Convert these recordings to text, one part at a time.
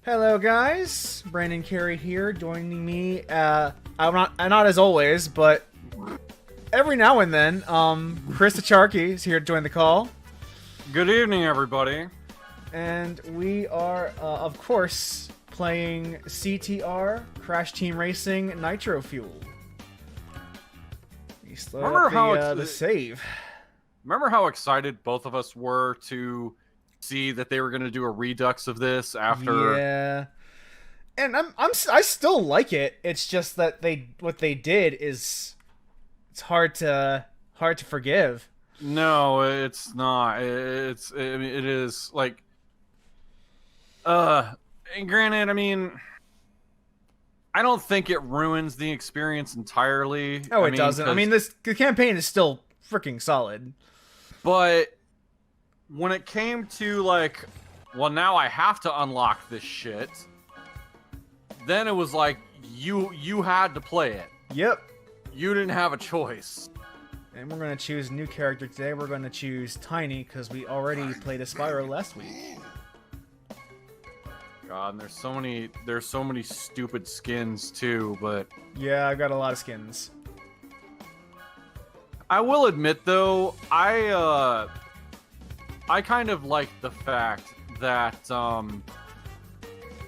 Hello, guys. Brandon Carey here, joining me. I'm not as always, but every now and then, Chris Acharki is here to join the call, Good evening, everybody. and we are, of course, playing CTR Crash Team Racing Nitro Fuel. We slowed Remember up how the save. Remember how excited both of us were to see that they were going to do a redux of this after? Yeah. And I still like it. It's just that what they did is it's hard to forgive. No, it's not. I mean, it is like, and granted, I mean, I don't think it ruins the experience entirely. Oh, it doesn't. I mean, the campaign is still freaking solid. But when it came to like, well, now I have to unlock this shit. Then it was like you had to play it. Yep. You didn't have a choice. And we're gonna choose a new character today. We're gonna choose Tiny because we already played a Spyro last week. God, and there's so many stupid skins too, but Yeah, I've got a lot of skins. I will admit though, I kind of like the fact that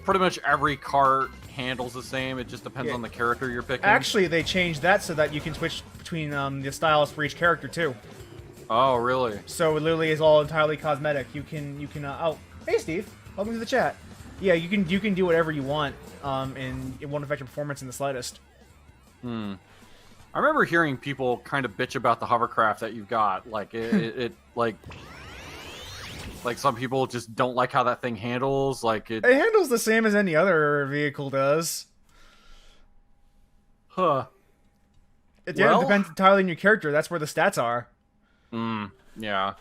pretty much every cart handles the same. It just depends on the character you're picking. Actually, they changed that so that you can switch between the styles for each character too. Oh, really? So it literally is all entirely cosmetic. You can oh, hey Steve, welcome to the chat. Yeah, you can do whatever you want, and it won't affect your performance in the slightest. I remember hearing people kind of bitch about the hovercraft that you've got. Like it like some people just don't like how that thing handles. Like it handles the same as any other vehicle does. Huh. It depends entirely on your character. That's where the stats are. Yeah.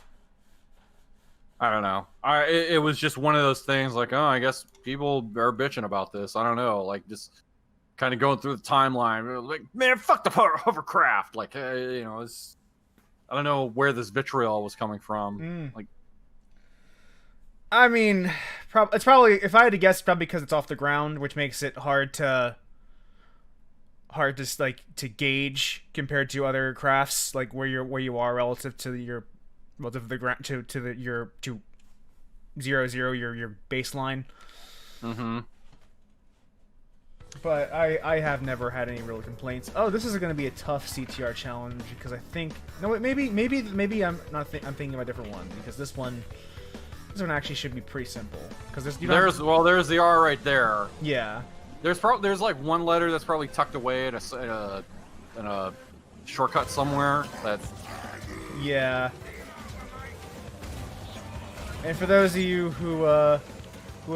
I don't know. It was just one of those things like, oh, I guess people are bitching about this. I don't know. Like, just kind of going through the timeline. Like, man, fuck the hovercraft. Like, you know, I don't know where this vitriol was coming from. Like, I mean, it's probably, if I had to guess, probably because it's off the ground, which makes it hard to to gauge compared to other crafts, like where you are relative to your the ground to 0-0 your baseline. But I have never had any real complaints. Oh, this is going to be a tough CTR challenge because I think maybe I'm thinking of a different one because this one actually should be pretty simple because there's the R right there. Yeah. There's like one letter that's probably tucked away in a shortcut somewhere. Yeah. And for those of you who have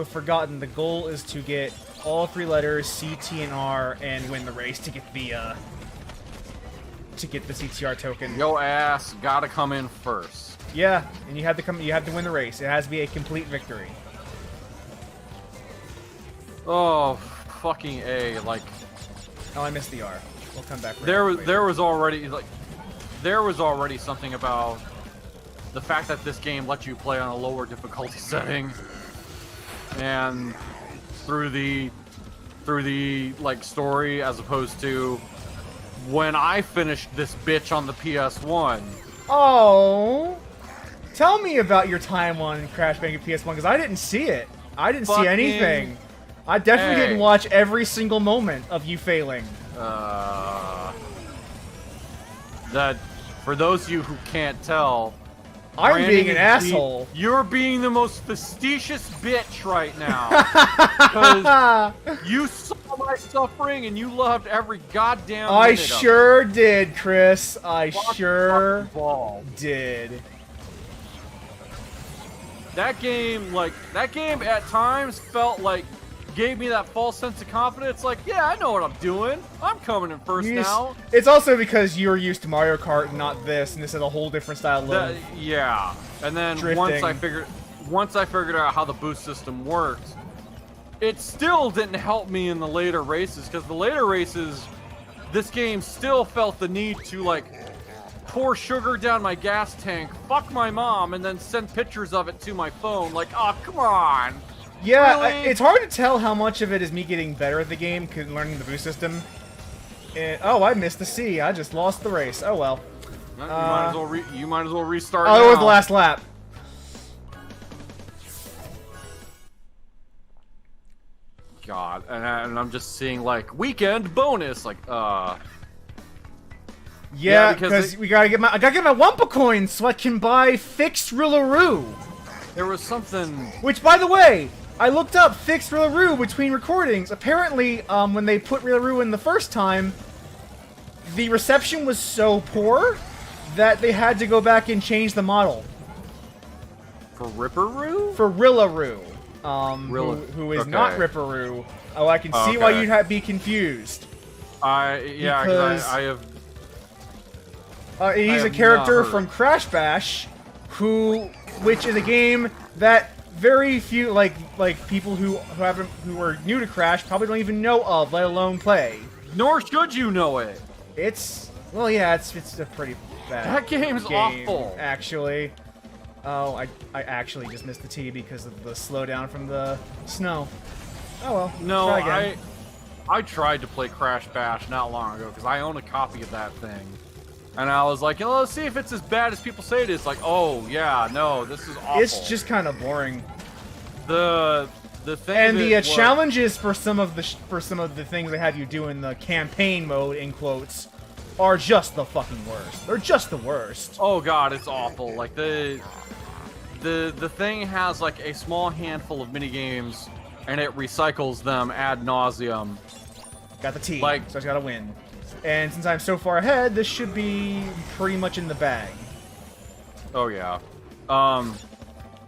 forgotten, the goal is to get all three letters C, T, and R and win the race to get the CTR token. Yo ass gotta come in first. Yeah, and you have to win the race. It has to be a complete victory. Oh, fucking A, like. Oh, I missed the R. We'll come back. There was already something about the fact that this game lets you play on a lower difficulty setting, and through the like story as opposed to when I finished this bitch on the PS1. Oh, tell me about your time on Crash Bandicoot PS1 because I didn't see it. I didn't see anything. I definitely didn't watch every single moment of you failing. That, for those of you who can't tell, I'm being an asshole. You're being the most facetious bitch right now. Because you saw my suffering and you loved every goddamn minute I sure did, Chris. I sure did. That game at times felt like gave me that false sense of confidence. Like, yeah, I know what I'm doing. I'm coming in first now. It's also because you're used to Mario Kart and not this, and this is a whole different style of yeah. And then drifting. once I figured out how the boost system worked, it still didn't help me in the later races, because the later races, this game still felt the need to like pour sugar down my gas tank, fuck my mom, and then send pictures of it to my phone. Like, oh, come on. Yeah, Really? it's hard to tell how much of it is me getting better at the game, learning the boost system. Oh, I missed the C. I just lost the race. Oh well. You might as well restart. Oh, it was the last lap. God, and I'm just seeing like weekend bonus, like Yeah, because I gotta get my Wumpa coins so I can buy fixed Rillaroo. there was something. Which, by the way, I looked up fixed Rillaroo between recordings. Apparently, when they put Rillaroo in the first time, the reception was so poor that they had to go back and change the model. For Ripperoo? For Rillaroo. Who is okay. not Ripperoo. Oh, I can see why you'd be confused. Because I have. He's a character from Crash Bash, which is a game that very few people who are new to Crash probably don't even know of, let alone play. Nor should you know it. It's a pretty bad That game's awful. Actually. Oh, I actually just missed the T because of the slowdown from the snow. Oh well. No, try again. I tried to play Crash Bash not long ago because I own a copy of that thing. And I was like, let's see if it's as bad as people say it is. Like, oh yeah, no, this is awful. It's just kind of boring. The thing and the challenges for some of the things they have you do in the campaign mode in quotes are just the fucking worst. They're just the worst. Oh god, it's awful. Like the thing has like a small handful of mini games, and it recycles them ad nauseum. Got the T, like, so I gotta win. And since I'm so far ahead, this should be pretty much in the bag. Oh yeah.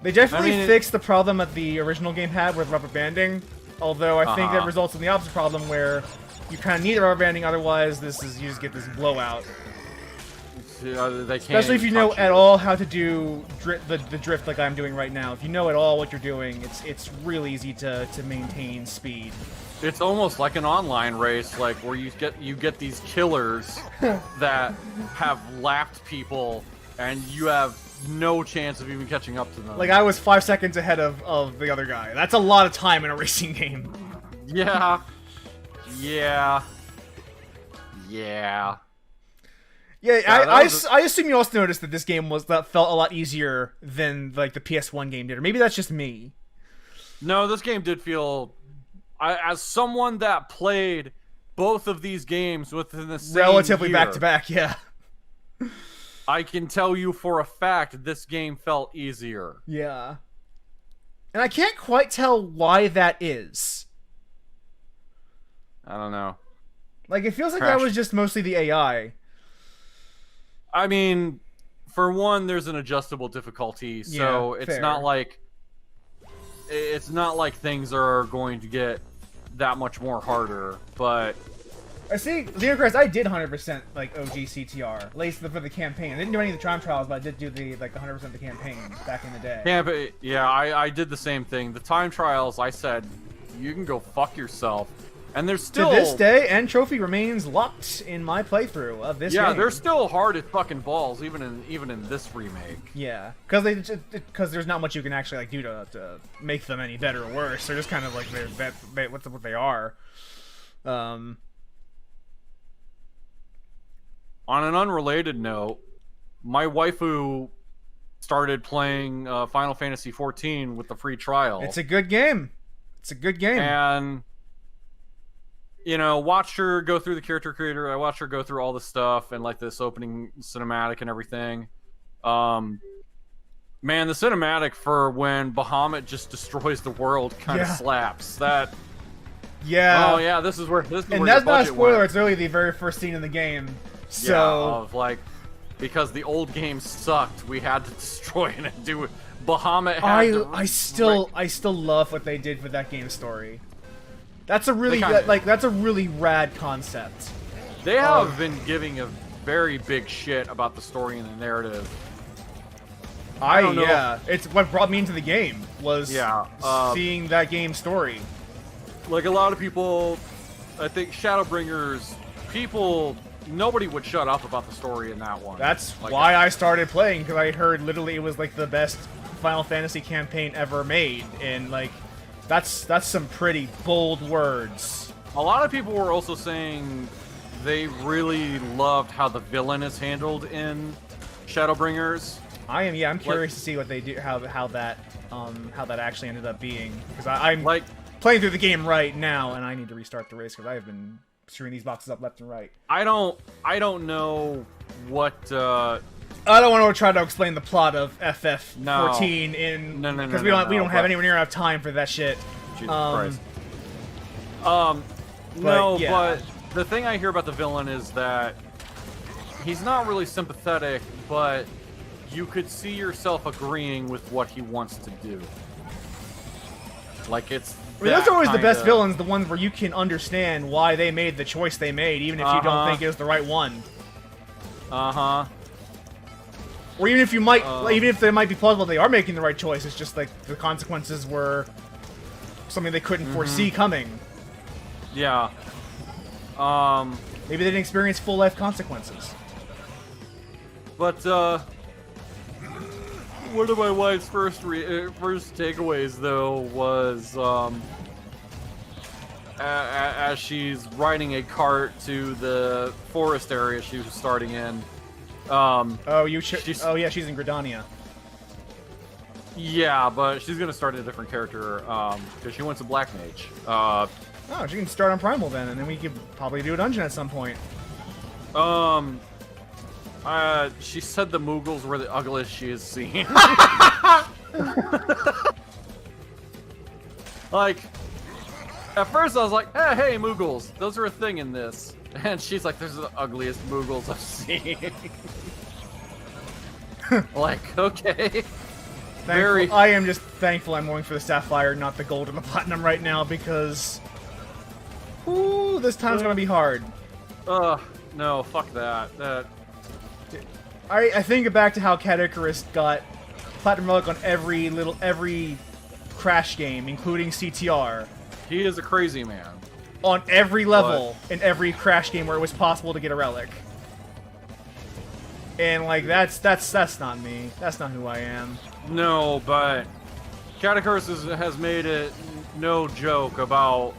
They definitely fixed the problem that the original game had with rubber banding. Although I think that results in the opposite problem where you kind of need the rubber banding, otherwise you just get this blowout. Especially if you know at all how to do the drift like I'm doing right now. If you know at all what you're doing, it's really easy to maintain speed. It's almost like an online race, like where you get these killers that have lapped people, and you have no chance of even catching up to them. Like I was 5 seconds ahead of the other guy. That's a lot of time in a racing game. Yeah. I assume you also noticed that this game felt a lot easier than like the PS1 game did, or maybe that's just me. No, this game did feel. As someone that played both of these games within the same relatively year, back to back, yeah. I can tell you for a fact this game felt easier. Yeah. And I can't quite tell why that is. I don't know. Like, it feels like that was just mostly the AI. I mean, for one, there's an adjustable difficulty, so yeah, it's fair. not like things are going to get that much more harder, but I see, Xenocrest, I did 100% like OG CTR, at least for the campaign. I didn't do any of the time trials, but I did do the 100% of the campaign back in the day. Yeah, but yeah, I did the same thing. The time trials, I said, you can go fuck yourself. And there's still... To this day, End Trophy remains locked in my playthrough of this game. Yeah, they're still hard as fucking balls, even in this remake. Yeah, because there's not much you can actually like do to make them any better or worse. They're just kind of like what they are. On an unrelated note, my waifu started playing Final Fantasy XIV with the free trial. It's a good game. It's a good game. And... you know, watched her go through the character creator. I watched her go through all the stuff and like this opening cinematic and everything. Man, the cinematic for when Bahamut just destroys the world kind of slaps. That. Yeah. Oh yeah, this is where. And that's not a spoiler. It's really the very first scene in the game. So. Yeah, of like, because the old game sucked, we had to destroy it and do it. Bahamut. I still love what they did with that game story. That's a really that's a really rad concept. They have been giving a very big shit about the story and the narrative. I don't know. Yeah, it's what brought me into the game was seeing that game story. Like a lot of people, I think Shadowbringers nobody would shut up about the story in that one. That's why I started playing, because I heard literally it was like the best Final Fantasy campaign ever made, and like That's some pretty bold words. A lot of people were also saying they really loved how the villain is handled in Shadowbringers. I'm curious to see what they do, how that actually ended up being, because I'm like playing through the game right now, and I need to restart the race because I have been screwing these boxes up left and right. I don't know what. I don't want to try to explain the plot of FF14 No, because we don't have anywhere near enough time for that shit. Jesus Christ. No, yeah. but the thing I hear about the villain is that he's not really sympathetic, but you could see yourself agreeing with what he wants to do. Like, it's those are always the best villains, the ones where you can understand why they made the choice they made, even if you don't think it was the right one. Or even if you might, even if they might be plausible they are making the right choice, it's just like the consequences were something they couldn't foresee coming. Yeah. Maybe they didn't experience full life consequences. But one of my wife's first takeaways though was as she's riding a cart to the forest area she was starting in. Oh yeah, she's in Gridania. Yeah, but she's gonna start a different character because she wants a black mage. Oh, she can start on Primal then, and then we could probably do a dungeon at some point. She said the Moogles were the ugliest she has seen. Like, at first I was like, hey, Moogles, those are a thing in this. And she's like, those are the ugliest Moogles I've seen. Like, okay. I am just thankful I'm going for the Sapphire, not the Gold and the Platinum right now, because... Ooh, this time's gonna be hard. No, fuck that. I think back to how Cat Icarus got Platinum Relic on every Crash game, including CTR. He is a crazy man. On every level in every Crash game where it was possible to get a relic. And like that's not me. That's not who I am. No, but Cat Icarus has made it no joke about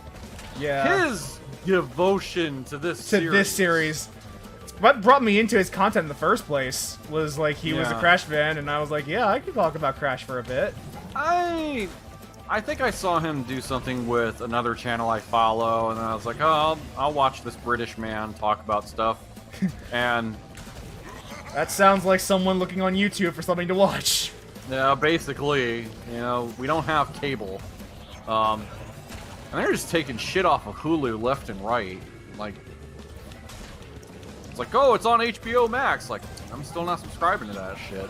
his devotion to this series. What brought me into his content in the first place was like he was a Crash fan, and I was like, yeah, I could talk about Crash for a bit. I think I saw him do something with another channel I follow, and then I was like, oh, I'll watch this British man talk about stuff. And that sounds like someone looking on YouTube for something to watch. Yeah, basically, we don't have cable. And they're just taking shit off of Hulu left and right. Like, it's like, oh, it's on HBO Max. Like, I'm still not subscribing to that shit.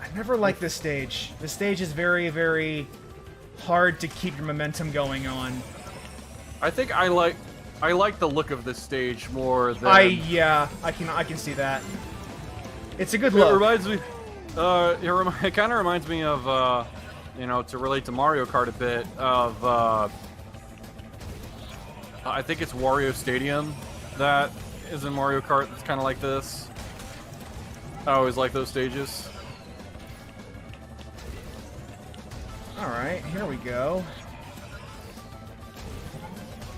I never liked this stage. This stage is very, very hard to keep your momentum going on. I think I like the look of this stage more than... I can see that. It's a good look. It reminds me... it kind of reminds me of, to relate to Mario Kart a bit, of, I think it's Wario Stadium that is in Mario Kart that's kind of like this. I always like those stages. Alright, here we go.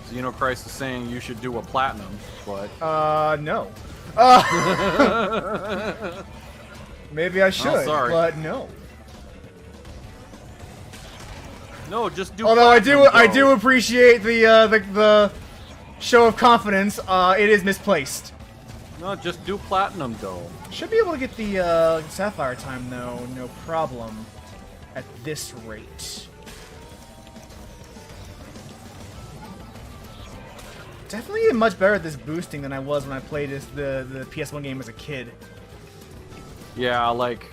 Xenochrist is saying you should do a platinum, but... no. Maybe I should, but no. No, just do. Although I do appreciate the show of confidence. It is misplaced. No, just do platinum though. Should be able to get the Sapphire time though, no problem. At this rate. Definitely much better at this boosting than I was when I played the PS1 game as a kid. Yeah, like,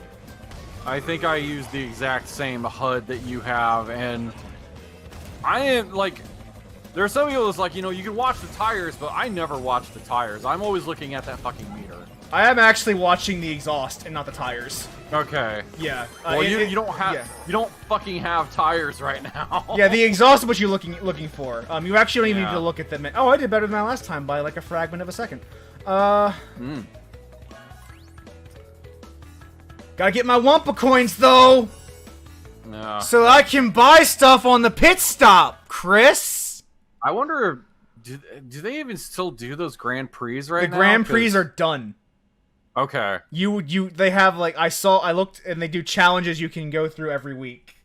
I think I used the exact same HUD that you have, and I am, like, there are some people that's like, you can watch the tires, but I never watch the tires. I'm always looking at that fucking meter. I am actually watching the exhaust and not the tires. Okay. Yeah. Well, you don't have you don't fucking have tires right now. Yeah, the exhaust is what you're looking for. You actually don't even need to look at them. Oh, I did better than that last time by like a fragment of a second. Gotta get my Wumpa coins though. Yeah. So I can buy stuff on the pit stop, Chris. I wonder, do they even still do those Grand Prix right now? The Grand Prix are done. Okay. They have like I looked and they do challenges you can go through every week.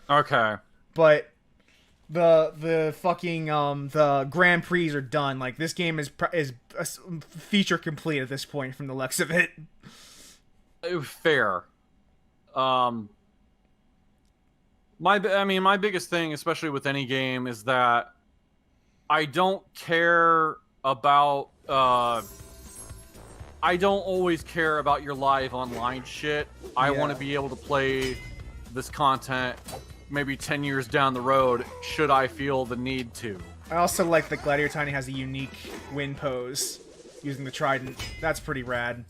Okay. But the fucking the Grand Prix are done. Like this game is feature complete at this point from the looks of it. Fair. My biggest thing, especially with any game, is that I don't care about I don't always care about your live online shit. I want to be able to play this content maybe 10 years down the road, should I feel the need to. I also like that Gladiator Tiny has a unique win pose using the trident. That's pretty rad.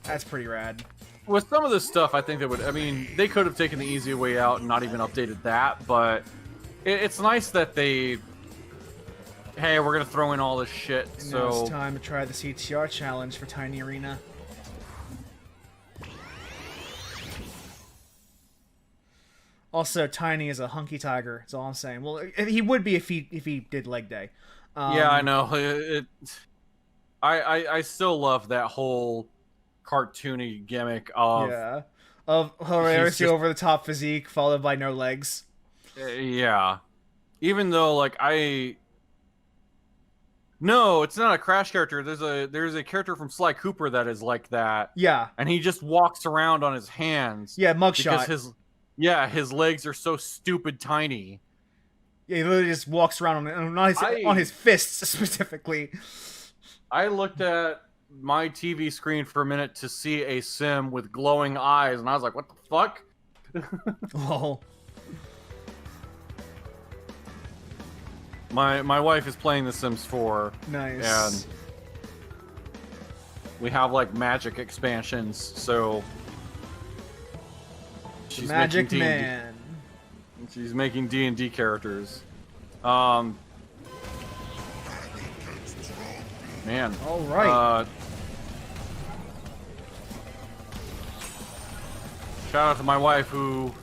That's pretty rad. With some of this stuff, I think they could have taken the easy way out and not even updated that, but it's nice that they, hey, we're gonna throw in all this shit. And so now it's time to try the CTR challenge for Tiny Arena. Also, Tiny is a hunky tiger. That's all I'm saying. Well, he would be if he did leg day. Yeah, I know. I still love that whole cartoony gimmick of hilariously over the top physique followed by no legs. Yeah, even though like no, it's not a Crash character. There's a character from Sly Cooper that is like that. Yeah, and he just walks around on his hands. Yeah, mugshot. Because his legs are so stupid tiny. Yeah, he literally just walks around on his fists specifically. I looked at my TV screen for a minute to see a sim with glowing eyes, and I was like, what the fuck? Lol. My wife is playing The Sims 4. Nice. And we have like magic expansions, so she's Magic making Man. She's making D&D characters. Man. All right. Shout out to my wife who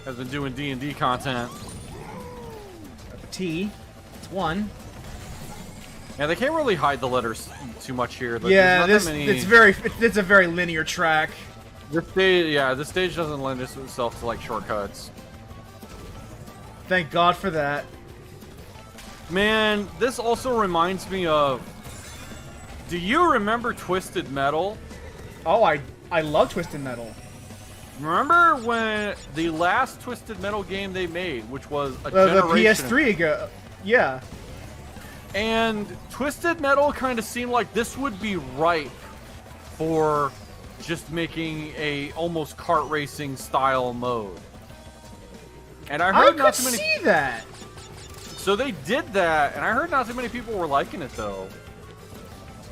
has been doing D&D content. T. It's one. Yeah, they can't really hide the letters too much here. Like, yeah, it's a very linear track. This stage doesn't lend itself to like shortcuts. Thank God for that. Man, this also reminds me of. Do you remember Twisted Metal? Oh, I love Twisted Metal. Remember when the last Twisted Metal game they made, which was a the generation PS3 ago, yeah. And Twisted Metal kind of seemed like this would be ripe for just making a almost kart racing style mode. And I heard not too many. See that. So they did that, and I heard not too many people were liking it though.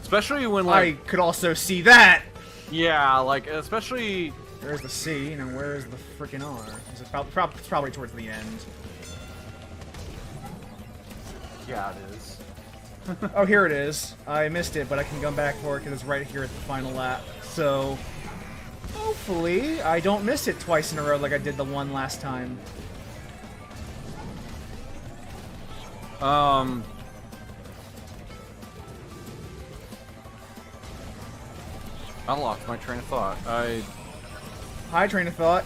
Especially when like I could also see that. Yeah, like especially. Where's the C and where's the freaking R? It's probably towards the end. Yeah, it is. Oh, here it is. I missed it, but I can come back for it because it's right here at the final lap. So, hopefully, I don't miss it twice in a row like I did the one last time. I lost my train of thought. Hi, train of thought.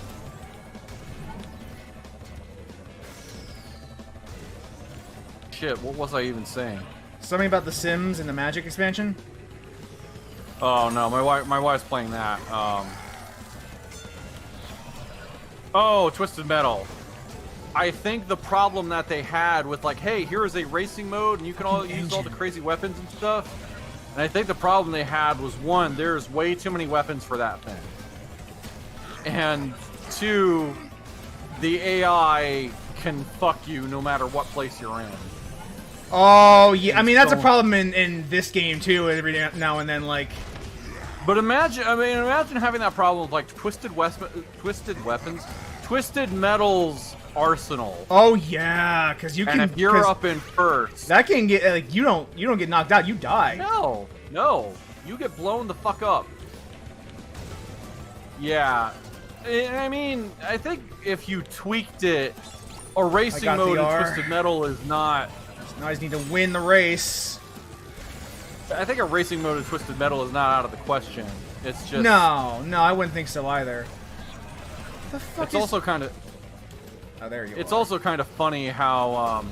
Shit, what was I even saying? Something about the Sims and the Magic expansion? Oh no, my wife's playing that. Oh, Twisted Metal. I think the problem that they had with like, hey, here is a racing mode and you can all use all the crazy weapons and stuff. And I think the problem they had was, one, there's way too many weapons for that thing. And two, the AI can fuck you no matter what place you're in. Oh, yeah. I mean, that's a problem in this game, too, every now and then, like... But imagine having that problem with, like, Twisted Metal's arsenal. Oh, yeah, because you can... And if you're up in first... That can get, like, you don't get knocked out, you die. No, you get blown the fuck up. Yeah, I mean, I think if you tweaked it, a racing mode in Twisted Metal is not... Now I just need to win the race. I think a racing mode in Twisted Metal is not out of the question. It's just... No, I wouldn't think so either. The fuck it's also kind of... Oh, there you It's are. also kind of funny how,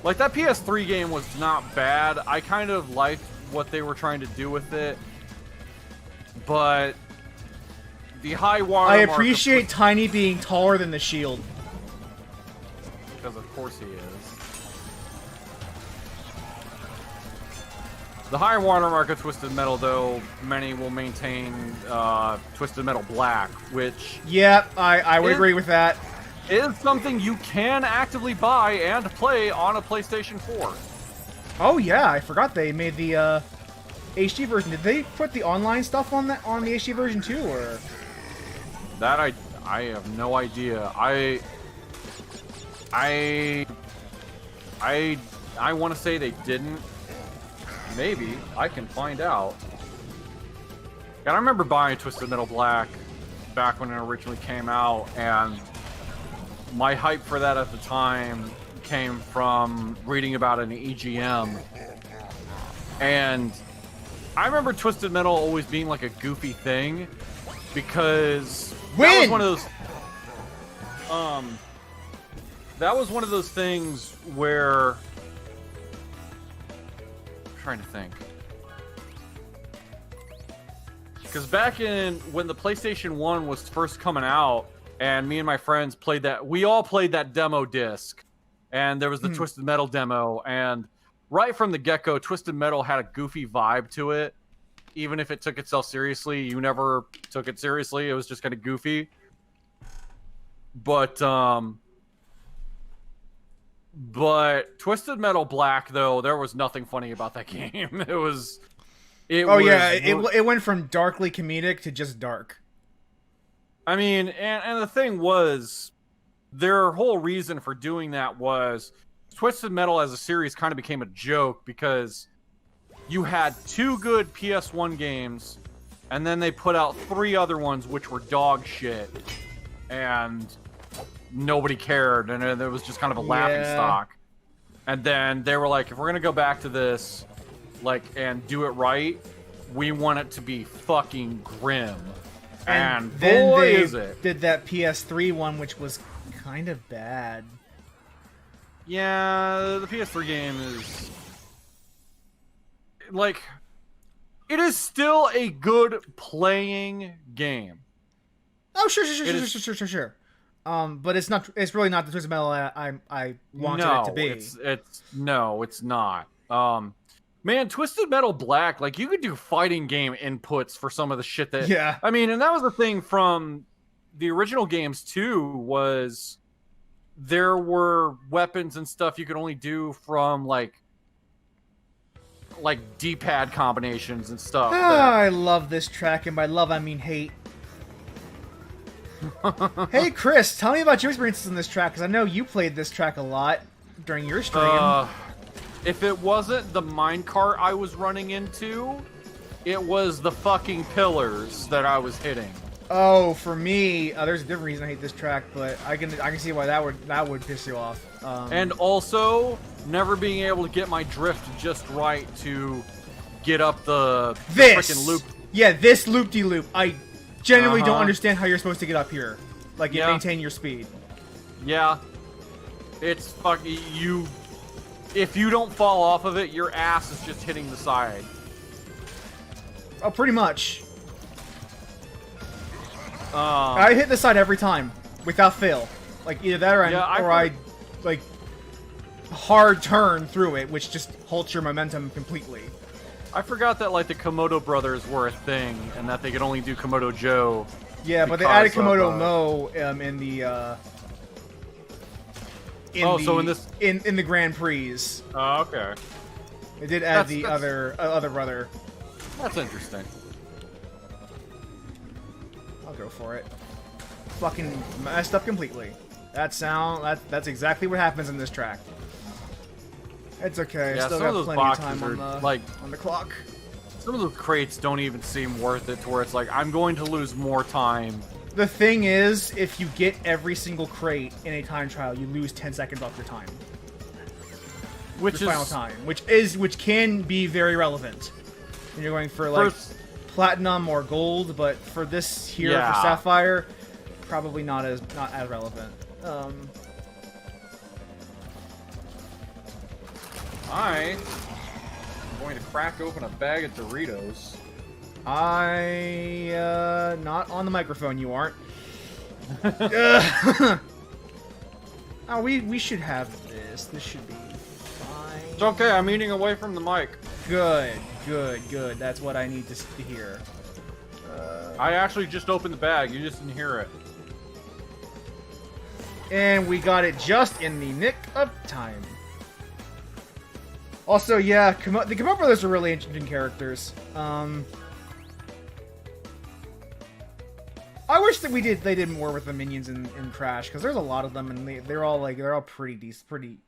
like, that PS3 game was not bad. I kind of liked what they were trying to do with it. But... the high water I appreciate Tiny being taller than the shield. Because of course he is. The high watermark of Twisted Metal, though, many will maintain Twisted Metal Black, which... Yep, I would agree with that. Is something you can actively buy and play on a PlayStation 4. Oh yeah, I forgot they made the HD version. Did they put the online stuff on the HD version too, or? That I have no idea. I want to say they didn't. Maybe I can find out. And I remember buying Twisted Metal Black back when it originally came out, and my hype for that at the time came from reading about it in the EGM. And I remember Twisted Metal always being like a goofy thing because that was one of those that was one of those things where I'm trying to think. Because back in when the PlayStation 1 was first coming out, and me and my friends played that, we all played that demo disc, and there was the Twisted Metal demo, and right from the get-go, Twisted Metal had a goofy vibe to it. Even if it took itself seriously, you never took it seriously. It was just kind of goofy. But Twisted Metal Black, though, there was nothing funny about that game. It went from darkly comedic to just dark. I mean, and the thing was, their whole reason for doing that was Twisted Metal as a series kind of became a joke because you had 2 good PS1 games, and then they put out 3 other ones which were dog shit, and nobody cared, and it was just kind of a laughing stock. And then they were like, if we're gonna go back to this, like, and do it right, we want it to be fucking grim. And then boy, they is it. did that PS3 one, which was kind of bad. Yeah, the PS3 game is... like, it is still a good playing game. Oh, sure. But it's not. It's really not the Twisted Metal I wanted it to be. No, it's not. Man, Twisted Metal Black, like, you could do fighting game inputs for some of the shit that... Yeah. I mean, and that was the thing from the original games, too, was there were weapons and stuff you could only do from, like D-pad combinations and stuff. I love this track, and by love I mean hate. Hey, Chris, tell me about your experiences in this track, because I know you played this track a lot during your stream. If it wasn't the minecart I was running into, it was the fucking pillars that I was hitting. Oh, for me, there's a different reason I hate this track, but I can see why that would piss you off. And also, never being able to get my drift just right to get up the freaking loop. Yeah, this loop-de-loop. I genuinely don't understand how you're supposed to get up here. Like, you maintain your speed. Yeah. It's fucking... If you don't fall off of it, your ass is just hitting the side. Oh, pretty much. I hit the side every time, without fail. Like, either that or I like, hard turn through it, which just halts your momentum completely. I forgot that, like, the Komodo brothers were a thing, and that they could only do Komodo Joe. Yeah, but they added Komodo Mo in the, in the Grand Prix. Oh, okay. They did add the other brother. That's interesting. I'll go for it. Fucking messed up completely. That's exactly what happens in this track. It's okay. Yeah, I still got plenty of time on the clock. Some of those crates don't even seem worth it to where it's like, I'm going to lose more time. The thing is, if you get every single crate in a time trial, you lose 10 seconds off your time. Which your is... final time. Which can be very relevant. When you're going for, like, platinum or gold, but for this here, for Sapphire, probably not as relevant. I'm going to crack open a bag of Doritos. Not on the microphone, you aren't. Oh, we should have this. This should be fine. It's okay, I'm eating away from the mic. Good. That's what I need to hear. I actually just opened the bag, you just didn't hear it. And we got it just in the nick of time. Also, yeah, the Komodo brothers are really interesting characters. I wish that they did more with the minions in Crash, because there's a lot of them, and they're all pretty decent,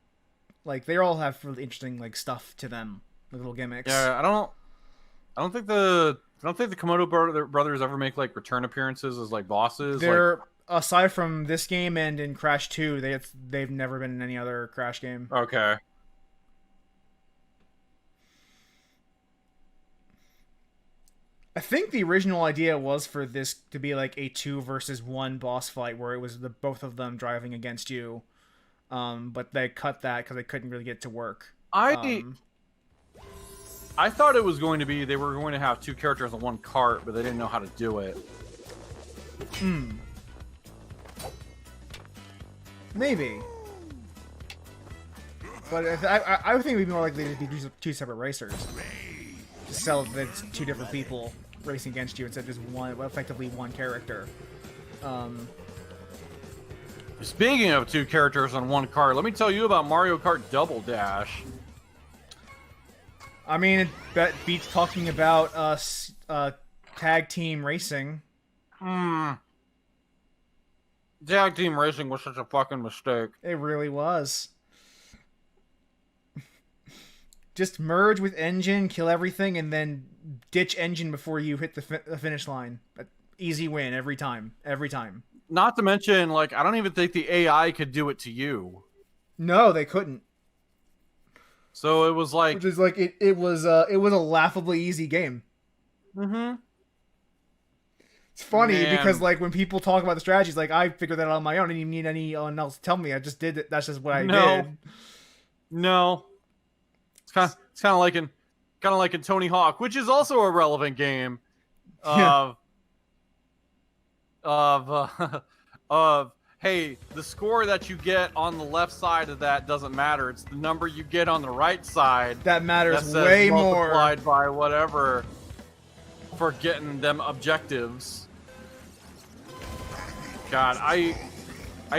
they all have really interesting stuff to them, like little gimmicks. Yeah, I don't think the Komodo brothers ever make return appearances as bosses. They're aside from this game and in Crash 2, they've never been in any other Crash game. Okay. I think the original idea was for this to be like a 2 versus 1 boss fight where it was both of them driving against you. But they cut that because they couldn't really get it to work. I thought it was going to be they were going to have 2 characters on 1 cart, but they didn't know how to do it. Maybe. But I would think it would be more likely to be 2 separate racers. To sell that it's 2 different people racing against you instead of just effectively one character. Speaking of 2 characters on 1 cart, let me tell you about Mario Kart Double Dash. I mean, it beats talking about tag team racing. Tag team racing was such a fucking mistake. It really was. Just merge with engine, kill everything, and then ditch engine before you hit the finish line. Easy win every time. Every time. Not to mention, I don't even think the AI could do it to you. No, they couldn't. So it was which is it was a laughably easy game. It's funny because when people talk about the strategies, I figured that out on my own. I didn't even need anyone else to tell me. I just did it. That's just what I did. No. It's kind of like in Tony Hawk, which is also a relevant game. Of hey, the score that you get on the left side of that doesn't matter. It's the number you get on the right side that matters way more. Multiplied by whatever for getting them objectives. God, I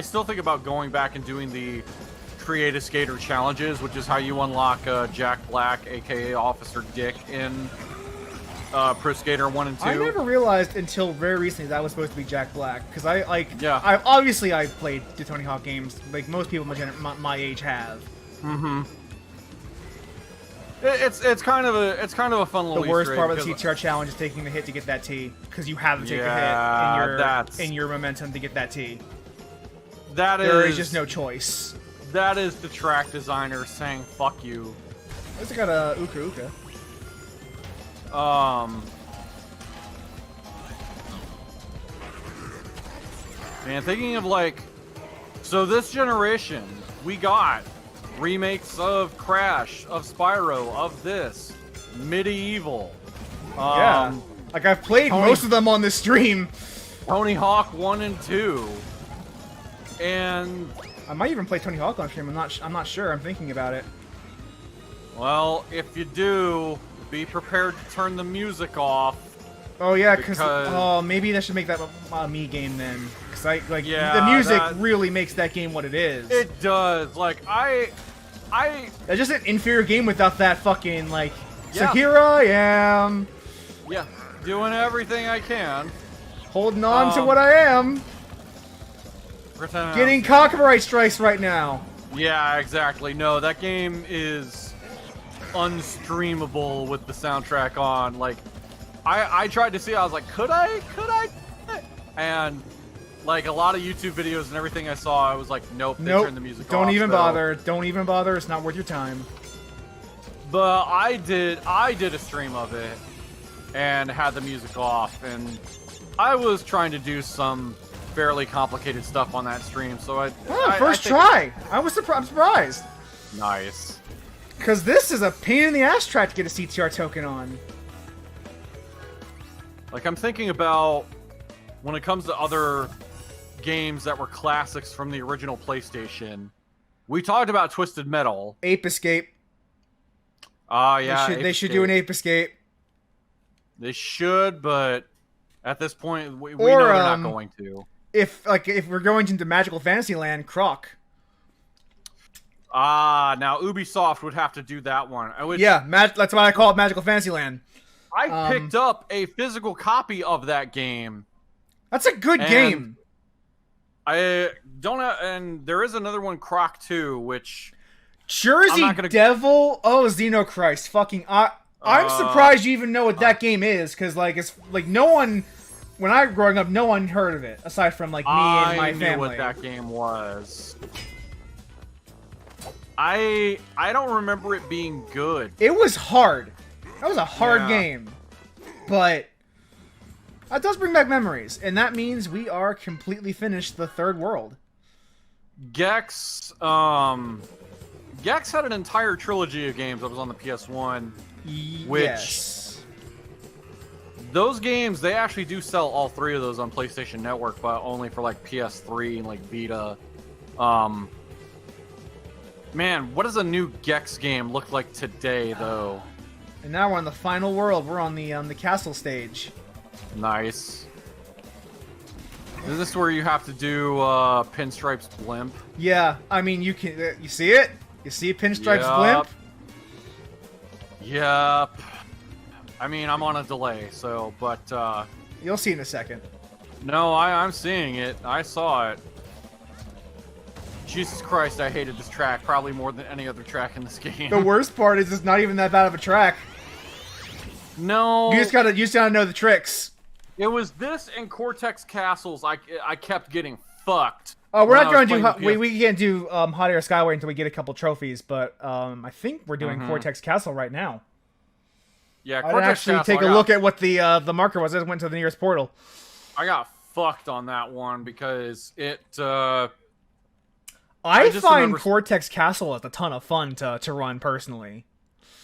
still think about going back and doing the Create a Skater challenges, which is how you unlock Jack Black, aka Officer Dick, in Pro Skater 1 and 2. I never realized until very recently that was supposed to be Jack Black, because I obviously played the Tony Hawk games, like most people my age have. It's kind of a fun little. The worst part of the CTR challenge is taking the hit to get that T, because you have to take a hit in your momentum to get that T. There is just no choice. That is the track designer saying "fuck you." I just got a Uka. Man, thinking of so this generation, we got remakes of Crash, of Spyro, of this, Medieval. Yeah, I've played most of them on this stream. Tony Hawk 1 and 2, and I might even play Tony Hawk on stream. I'm not sure. I'm thinking about it. Well, if you do, be prepared to turn the music off. Oh yeah, because maybe that should make that a me game then. Because the music really makes that game what it is. It does. That's just an inferior game without that fucking So here I am. Yeah, doing everything I can. Holding on to what I am. Getting copyright strikes right now. Yeah, exactly. No, that game is unstreamable with the soundtrack on. Like, I tried to see. I was like, could I? And like a lot of YouTube videos and everything I saw, I was like, nope. They turned the music off. Don't even bother. Don't even bother. It's not worth your time. But I did a stream of it and had the music off, and I was trying to do some fairly complicated stuff on that stream. So first try. I'm surprised. Nice. Because this is a pain in the ass track to get a CTR token on. Like, I'm thinking about when it comes to other games that were classics from the original PlayStation. We talked about Twisted Metal. Ape Escape. Yeah. They should do an Ape Escape. They should, but at this point, we know they're not going to. If we're going into Magical Fantasyland, Croc. Now Ubisoft would have to do that one. That's why I call it Magical Fantasyland. I picked up a physical copy of that game. That's a good game. I don't have, and there is another one, Croc 2, which Jersey Devil. Oh, Xenochrist. Fucking. I'm surprised you even know what that game is, because like it's like no one. When I was growing up, no one heard of it aside from like me and my family. I knew what that game was. I don't remember it being good. It was hard. That was a hard game, but that does bring back memories, and that means we are completely finished the third world. Gex had an entire trilogy of games that was on the PS1, which those games, they actually do sell all three of those on PlayStation Network, but only for like PS3 and like Vita. Man, what does a new Gex game look like today, though? And now we're on the final world. We're on the castle stage. Nice. Is this where you have to do Pinstripe's Blimp? Yeah, I mean, you can. You see it? You see Pinstripe's Blimp? Yep. I mean, I'm on a delay, so, but, you'll see in a second. No, I'm seeing it. I saw it. Jesus Christ, I hated this track probably more than any other track in this game. The worst part is it's not even that bad of a track. No. You just gotta know the tricks. It was this and Cortex Castles I kept getting fucked. Oh, we're not going to do... We can't do Hot Air Skyway until we get a couple trophies, but I think we're doing Cortex Castle right now. Yeah, Cortex Castle. I actually take a look at what the marker was. I went to the nearest portal. I got fucked on that one because it... I find Cortex Castle a ton of fun to run, personally.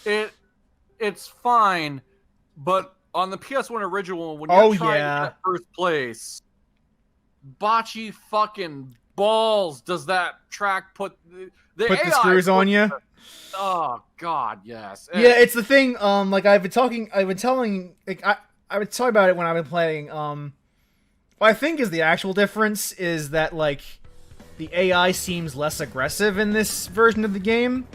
It's fine, but on the PS1 original, when you're trying to get first place, bocce fucking balls does that track put the screws on you? Oh god, yes. Yeah, it's the thing. Like I've been talking about it when I've been playing. What I think is the actual difference is that like the AI seems less aggressive in this version of the game,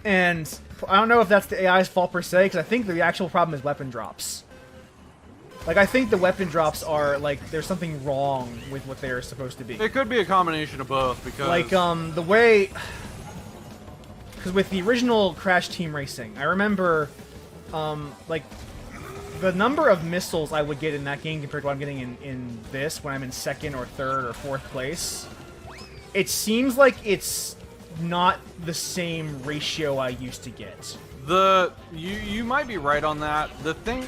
and I don't know if that's the AI's fault per se, because I think the actual problem is weapon drops. Like, I think the weapon drops are, like, there's something wrong with what they're supposed to be. It could be a combination of both, because... Like, the way... Because with the original Crash Team Racing, I remember, like, the number of missiles I would get in that game compared to what I'm getting in this, when I'm in second or third or fourth place, it seems like it's not the same ratio I used to get. You might be right on that. The thing...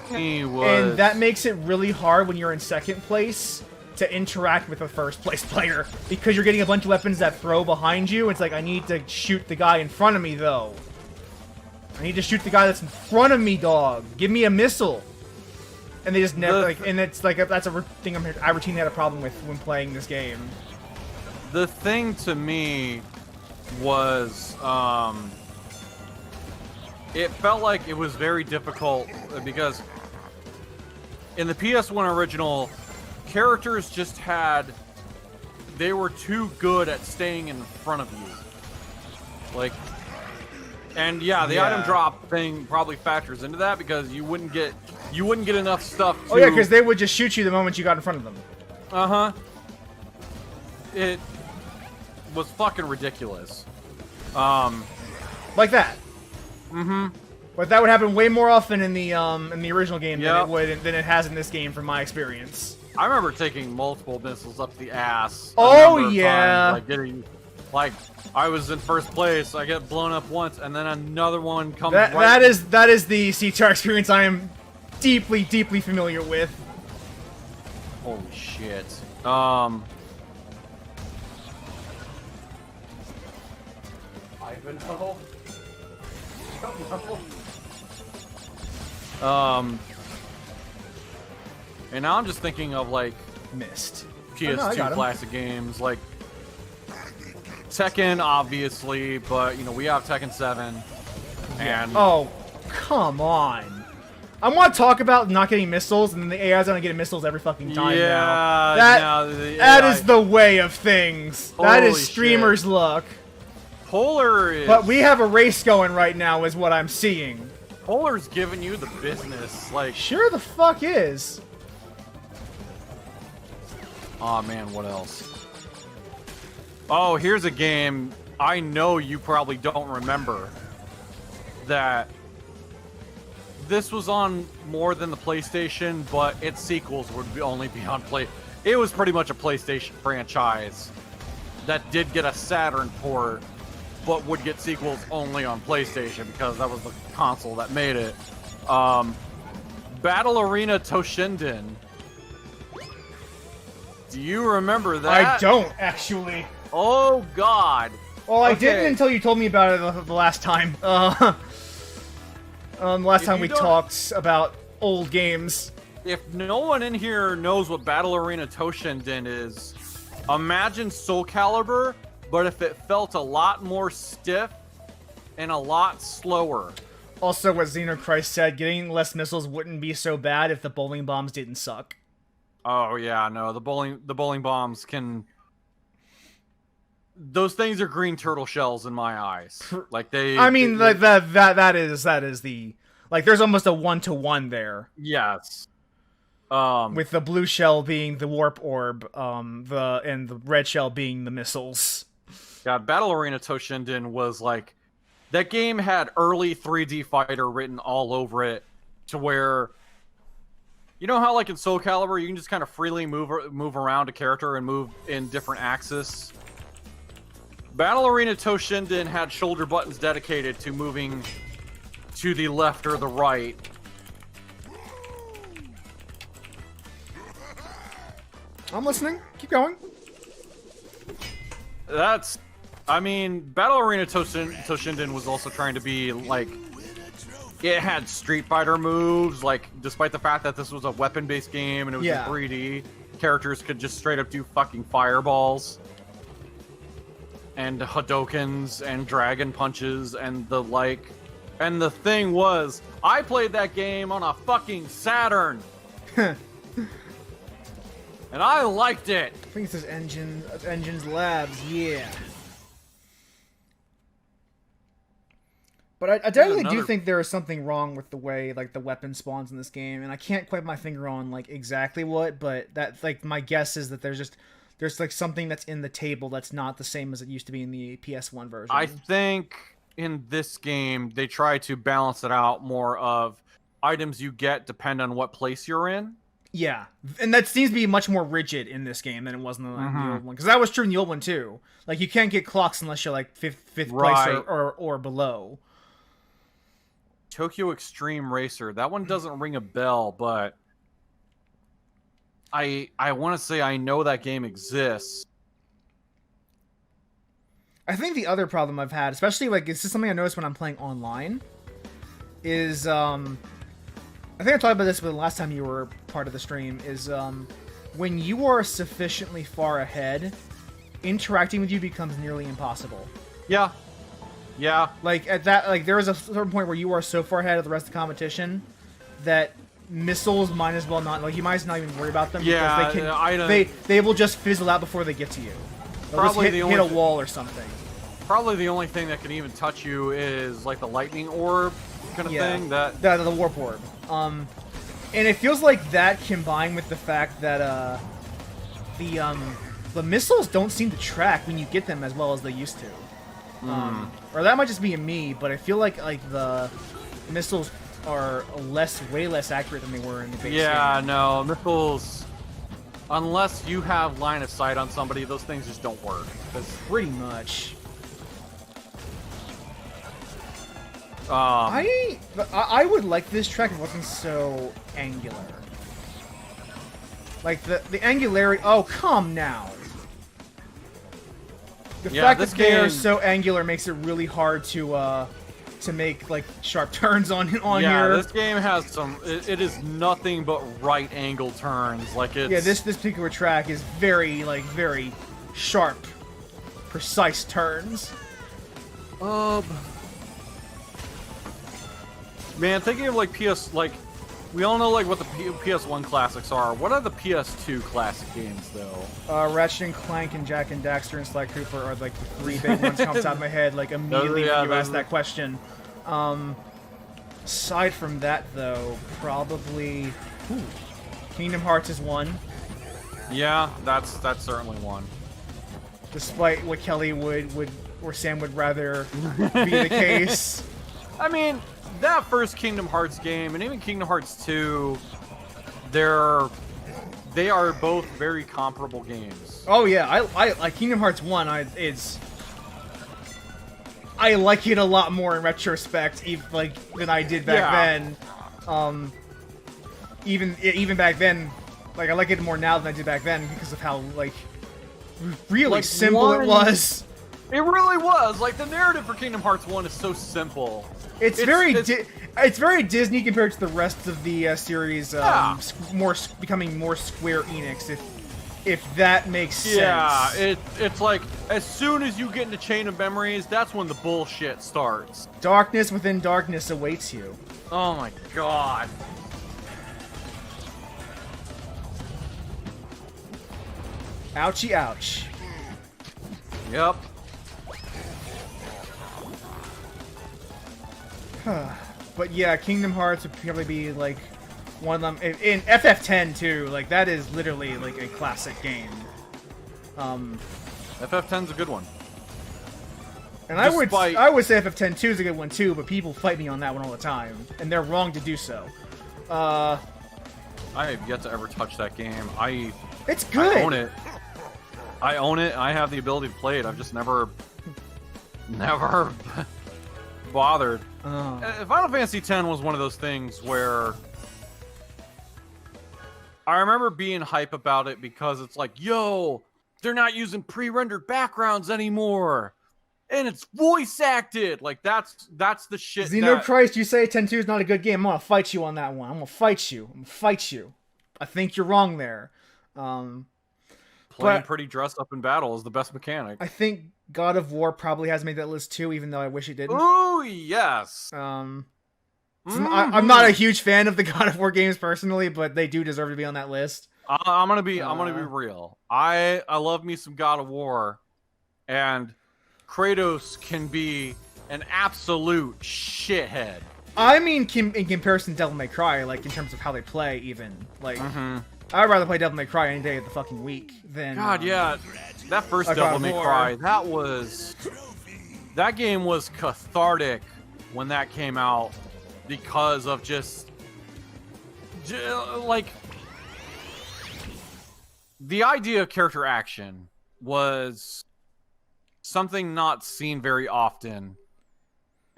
And that makes it really hard when you're in second place to interact with a first place player, because you're getting a bunch of weapons that throw behind you. It's like, I need to shoot the guy in front of me, though. I need to shoot the guy that's in front of me, dog. Give me a missile. And they just never, and it's like, that's a thing I routinely had a problem with when playing this game. The thing to me was, it felt like it was very difficult because in the PS1 original, characters just they were too good at staying in front of you. Like, and yeah, the item drop thing probably factors into that, because you wouldn't get enough stuff to... Oh yeah, because they would just shoot you the moment you got in front of them. Uh-huh. It was fucking ridiculous. Like that. Mm-hmm. But that would happen way more often in the original game Yep. than it has in this game, from my experience. I remember taking multiple missiles up the ass. Oh, a number of yeah. times, like getting, like I was in first place, I get blown up once, and then another one comes. That is the CTR experience I am deeply familiar with. Holy shit. Ivanhoe. And now I'm just thinking of like Missed. PS2 classic games like Tekken, obviously, but you know we have Tekken 7, and Oh, come on. I want to talk about not getting missiles, and then the AI's gonna get missiles every fucking time now. That is the way of things. That is Holy streamer's luck. Polar is. But we have a race going right now, is what I'm seeing. Polar's giving you the business, like. Sure the fuck is. Oh man, what else? Oh, here's a game I know you probably don't remember. That this was on more than the PlayStation, but its sequels would only be on Play. It was pretty much a PlayStation franchise that did get a Saturn port, but would get sequels only on PlayStation because that was the console that made it. Battle Arena Toshinden. Do you remember that? I don't, actually. Oh, God. Well, I didn't until you told me about it the last time. Last time we talked about old games. If no one in here knows what Battle Arena Toshinden is, imagine Soul Calibur, but if it felt a lot more stiff and a lot slower. Also, what Xenochrist said, getting less missiles wouldn't be so bad if the bowling bombs didn't suck. Oh yeah, no, the bowling bombs can. Those things are green turtle shells in my eyes. Like they. I mean, that is the, like, there's almost a 1-to-1 there. Yes. With the blue shell being the warp orb, and the red shell being the missiles. God, Battle Arena Toshinden was like, that game had early 3D fighter written all over it, to where. You know how, like, in Soul Calibur, you can just kind of freely move around a character and move in different axes? Battle Arena Toshinden had shoulder buttons dedicated to moving to the left or the right. I'm listening. Keep going. That's... I mean, Battle Arena Toshinden was also trying to be, like... It had Street Fighter moves, like, despite the fact that this was a weapon-based game and it was in 3D, characters could just straight up do fucking fireballs. And Hadokens and dragon punches and the like. And the thing was, I played that game on a fucking Saturn! And I liked it! I think it says Engines Labs, yeah. But I definitely do think there is something wrong with the way, like, the weapon spawns in this game, and I can't quite put my finger on, like, exactly what, but that, like, my guess is that there's like something that's in the table that's not the same as it used to be in the PS1 version. I think in this game they try to balance it out more of items you get depend on what place you're in. Yeah, and that seems to be much more rigid in this game than it was in the old one, because that was true in the old one too. Like, you can't get clocks unless you're like fifth place or below. Tokyo Extreme Racer. That one doesn't ring a bell, but I want to say I know that game exists. I think the other problem I've had, especially, like, this is something I noticed when I'm playing online, is, I think I talked about this the last time you were part of the stream, is, when you are sufficiently far ahead, interacting with you becomes nearly impossible. Yeah. Yeah. Like, at that, like, there is a certain point where you are so far ahead of the rest of the competition that missiles might as well not, like, you might as well not even worry about them, yeah, because they will just fizzle out before they get to you. They'll probably just hit a wall or something. Probably the only thing that can even touch you is, like, the lightning orb kind of thing. The warp orb. And it feels like that combined with the fact that the missiles don't seem to track when you get them as well as they used to. Or that might just be me, but I feel like the missiles are way less accurate than they were in the base Yeah, game. no, missiles. Unless you have line of sight on somebody, those things just don't work. Pretty much. Um, I would like this track if it wasn't so angular. Like the angularity. Oh, come now. The fact that they are so angular makes it really hard to make like sharp turns on here. Yeah, this game has some. It is nothing but right angle turns. Like it's. Yeah, this particular track is very sharp, precise turns. Man, thinking of like we all know like what the PS1 classics are. What are the PS2 classic games though? Ratchet and Clank and Jak and Daxter and Sly Cooper are like the three big ones that comes out of my head like immediately when you ask that question. Aside from that though, probably Kingdom Hearts is one. Yeah, that's certainly one. Despite what Kelly would or Sam would rather be the case. I mean, that first Kingdom Hearts game and even Kingdom Hearts 2, they are both very comparable games. Oh yeah, I like Kingdom Hearts 1. I like it a lot more in retrospect, than I did back then. Even back then, like I like it more now than I did back then because of how really simple it was. It really was. Like the narrative for Kingdom Hearts 1 is so simple. It's very Disney compared to the rest of the series. Becoming more Square Enix, if that makes sense. Yeah, it's like as soon as you get into Chain of Memories, that's when the bullshit starts. Darkness within darkness awaits you. Oh my god. Ouchie, ouch. Yep. But yeah, Kingdom Hearts would probably be like one of them. In FF10 too, like that is literally like a classic game. FF10's a good one. And I would say FF10 2 is a good one too, but people fight me on that one all the time, and they're wrong to do so. I have yet to ever touch that game. It's good. I own it. I have the ability to play it. I've just never bothered. Final Fantasy X was one of those things where I remember being hype about it because it's like, yo, they're not using pre-rendered backgrounds anymore, and it's voice acted. Like that's the shit. Xenochrist, you say 10-2 is not a good game. I'm gonna fight you on that one. I'm gonna fight you. I think you're wrong there. Playing pretty dressed up in battle is the best mechanic. I think God of War probably has made that list too, even though I wish it didn't. Oh yes. I'm not a huge fan of the God of War games personally, but they do deserve to be on that list. I'm gonna be real. I love me some God of War, and Kratos can be an absolute shithead. I mean, in comparison to Devil May Cry, like in terms of how they play, even like. I'd rather play Devil May Cry any day of the fucking week than... God, yeah. That first Devil May Cry, that game was cathartic when that came out because of just like... The idea of character action was something not seen very often.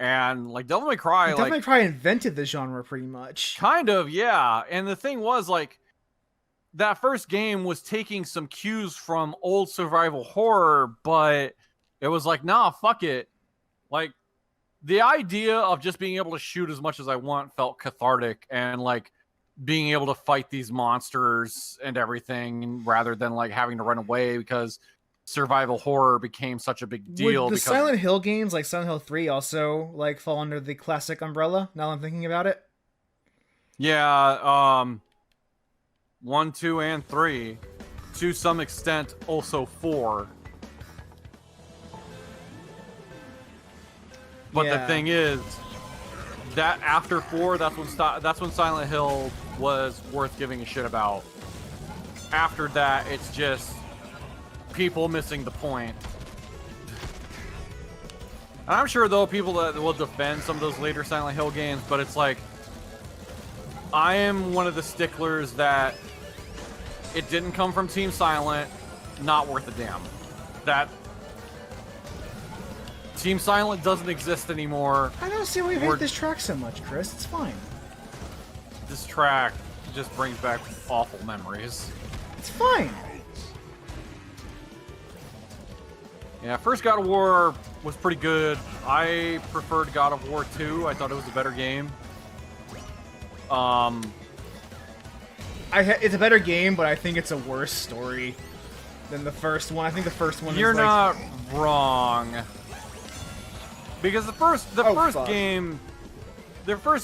And, like, Devil May Cry... Devil May Cry invented the genre, pretty much. Kind of, yeah. And the thing was, like... That first game was taking some cues from old survival horror, but it was like, nah, fuck it. Like, the idea of just being able to shoot as much as I want felt cathartic, and like being able to fight these monsters and everything rather than like having to run away because survival horror became such a big deal. Would the Silent Hill games like Silent Hill 3 also like fall under the classic umbrella now I'm thinking about it? Yeah, 1, 2, and 3. To some extent, also 4. But the thing is, that after 4, that's when Silent Hill was worth giving a shit about. After that, it's just people missing the point. And I'm sure though people that will defend some of those later Silent Hill games, but it's like I am one of the sticklers that it didn't come from Team Silent, not worth a damn. That Team Silent doesn't exist anymore. I don't see why you hate this track so much, Chris. It's fine. This track just brings back awful memories. It's fine. Yeah, first God of War was pretty good. I preferred God of War 2. I thought it was a better game. It's a better game, but I think it's a worse story than the first one. I think the first one You're is like... not wrong. Because the first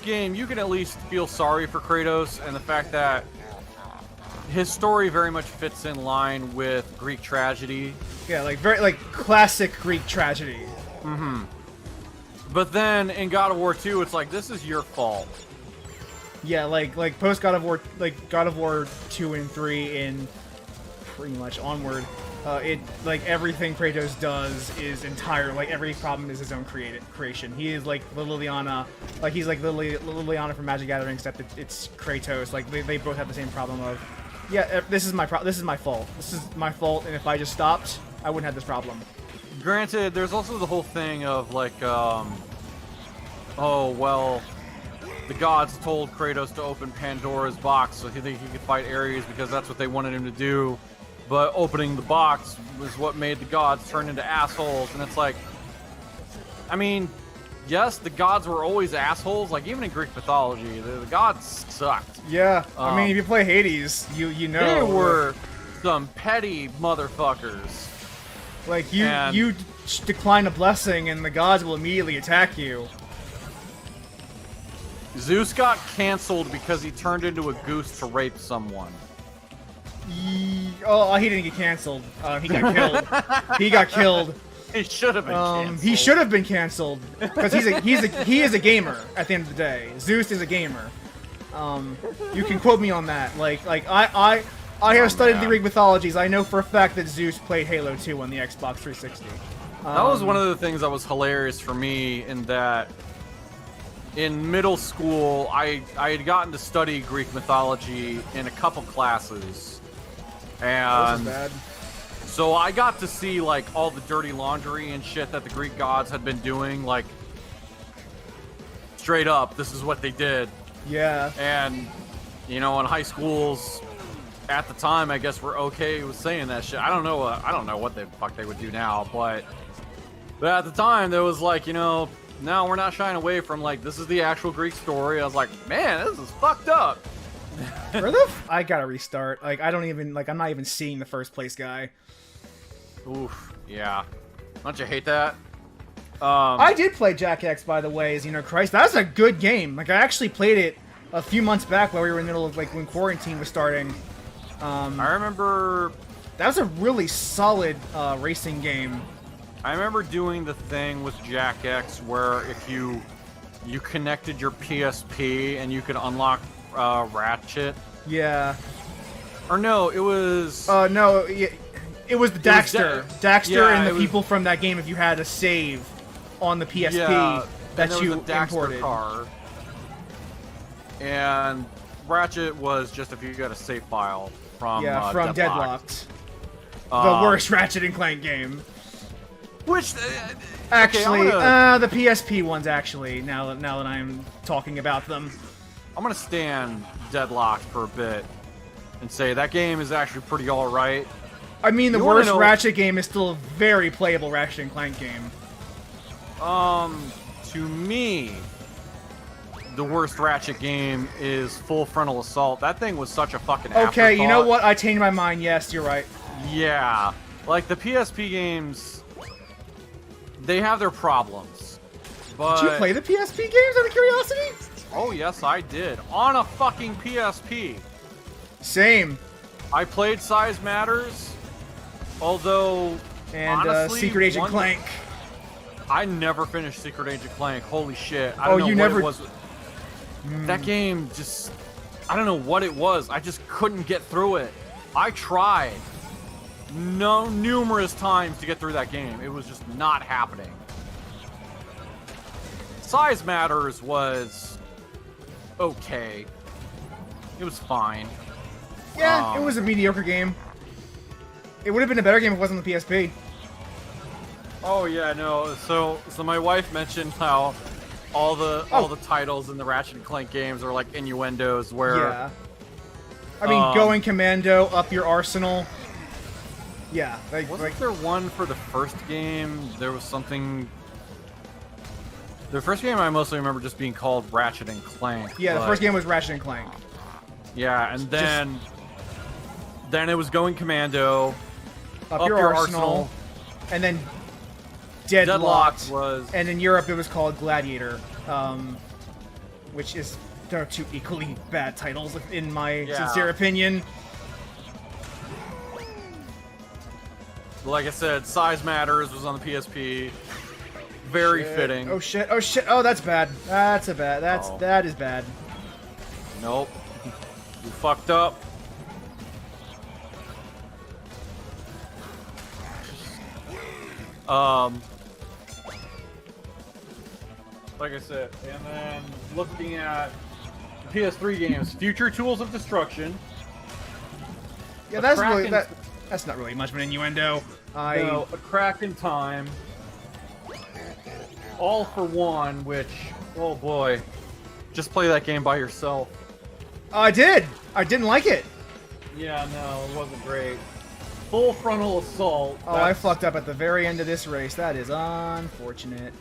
game, you can at least feel sorry for Kratos, and the fact that his story very much fits in line with Greek tragedy. Yeah, like very like classic Greek tragedy. Mm-hmm. But then in God of War 2, it's like, this is your fault. Yeah, like post God of War, like God of War 2 and 3 and pretty much onward. It like everything Kratos does is entire. Like every problem is his own creation. He is like the Liliana, like he's like Liliana from Magic Gathering, except it's Kratos. Like they both have the same problem of, yeah, this is my fault. This is my fault, and if I just stopped, I wouldn't have this problem. Granted, there's also the whole thing of like, oh well, the gods told Kratos to open Pandora's box so he could fight Ares because that's what they wanted him to do. But opening the box was what made the gods turn into assholes, and it's like, I mean, yes, the gods were always assholes. Like even in Greek mythology, the gods sucked. Yeah, I mean, if you play Hades, you know they were some petty motherfuckers. Like you decline a blessing, and the gods will immediately attack you. Zeus got canceled because he turned into a goose to rape someone. Oh, he didn't get canceled. He got killed. He got killed. He should have been canceled. He should have been canceled because he is a gamer. At the end of the day, Zeus is a gamer. You can quote me on that. Like I have studied the Greek mythologies. I know for a fact that Zeus played Halo 2 on the Xbox 360. That was one of the things that was hilarious for me, in that in middle school I had gotten to study Greek mythology in a couple classes. And bad. So I got to see like all the dirty laundry and shit that the Greek gods had been doing, like straight up, this is what they did. Yeah. And you know, in high schools at the time, I guess we're okay with saying that shit. I don't know what the fuck they would do now, but at the time there was like, you know, no, we're not shying away from like, this is the actual Greek story. I was like, man, this is fucked up. Where the I gotta restart. Like, I don't even, like, I'm not even seeing the first place guy. Oof, yeah. Don't you hate that? I did play Jack X, by the way, as you know, Christ. That was a good game. Like, I actually played it a few months back while we were in the middle of, like, when quarantine was starting. I remember... That was a really solid racing game. I remember doing the thing with Jack X where if you connected your PSP and you could unlock Ratchet. Yeah. Or no, it was... no, it was the Daxter. Daxter and the people from that game, if you had a save on the PSP that you imported. Car. And Ratchet was just if you got a save file from Deadlocked. The worst Ratchet and Clank game. Which actually, the PSP ones actually. Now that I'm talking about them, I'm gonna stand Deadlocked for a bit and say that game is actually pretty all right. I mean, the worst Ratchet game is still a very playable Ratchet and Clank game. To me, the worst Ratchet game is Full Frontal Assault. That thing was such a fucking Okay, you know what? I changed my mind. Yes, you're right. Yeah. Like, the PSP games, they have their problems. But... Did you play the PSP games out of curiosity? Oh, yes, I did. On a fucking PSP. Same. I played Size Matters, although... And honestly, Secret Agent Clank. I never finished Secret Agent Clank. Holy shit. I don't know what it was. That game just... I don't know what it was. I just couldn't get through it. I tried numerous times to get through that game. It was just not happening. Size Matters was okay. It was fine. Yeah, it was a mediocre game. It would have been a better game if it wasn't on the PSP. Oh yeah, no. So my wife mentioned how all the titles in the Ratchet and Clank games are like innuendos where. Yeah. I mean, going commando, up your arsenal. Yeah, wasn't there one for the first game? There was something. The first game I mostly remember just being called Ratchet and Clank. Yeah, the first game was Ratchet and Clank. Yeah, and then it was going commando, up your arsenal, and then Deadlocked was, and in Europe it was called Gladiator, which is there are two equally bad titles in my sincere opinion. Like I said, Size Matters was on the PSP. Very fitting. Oh shit! Oh shit! Oh, that's bad. That is bad. Nope. You fucked up. Like I said, and then looking at the PS3 games, Future Tools of Destruction. Yeah, that's really that's not really much of an innuendo. No, A Crack in Time. All for One, which, oh boy, just play that game by yourself. I did. I didn't like it. Yeah, no, it wasn't great. Full Frontal Assault. Oh, I fucked up at the very end of this race. That is unfortunate.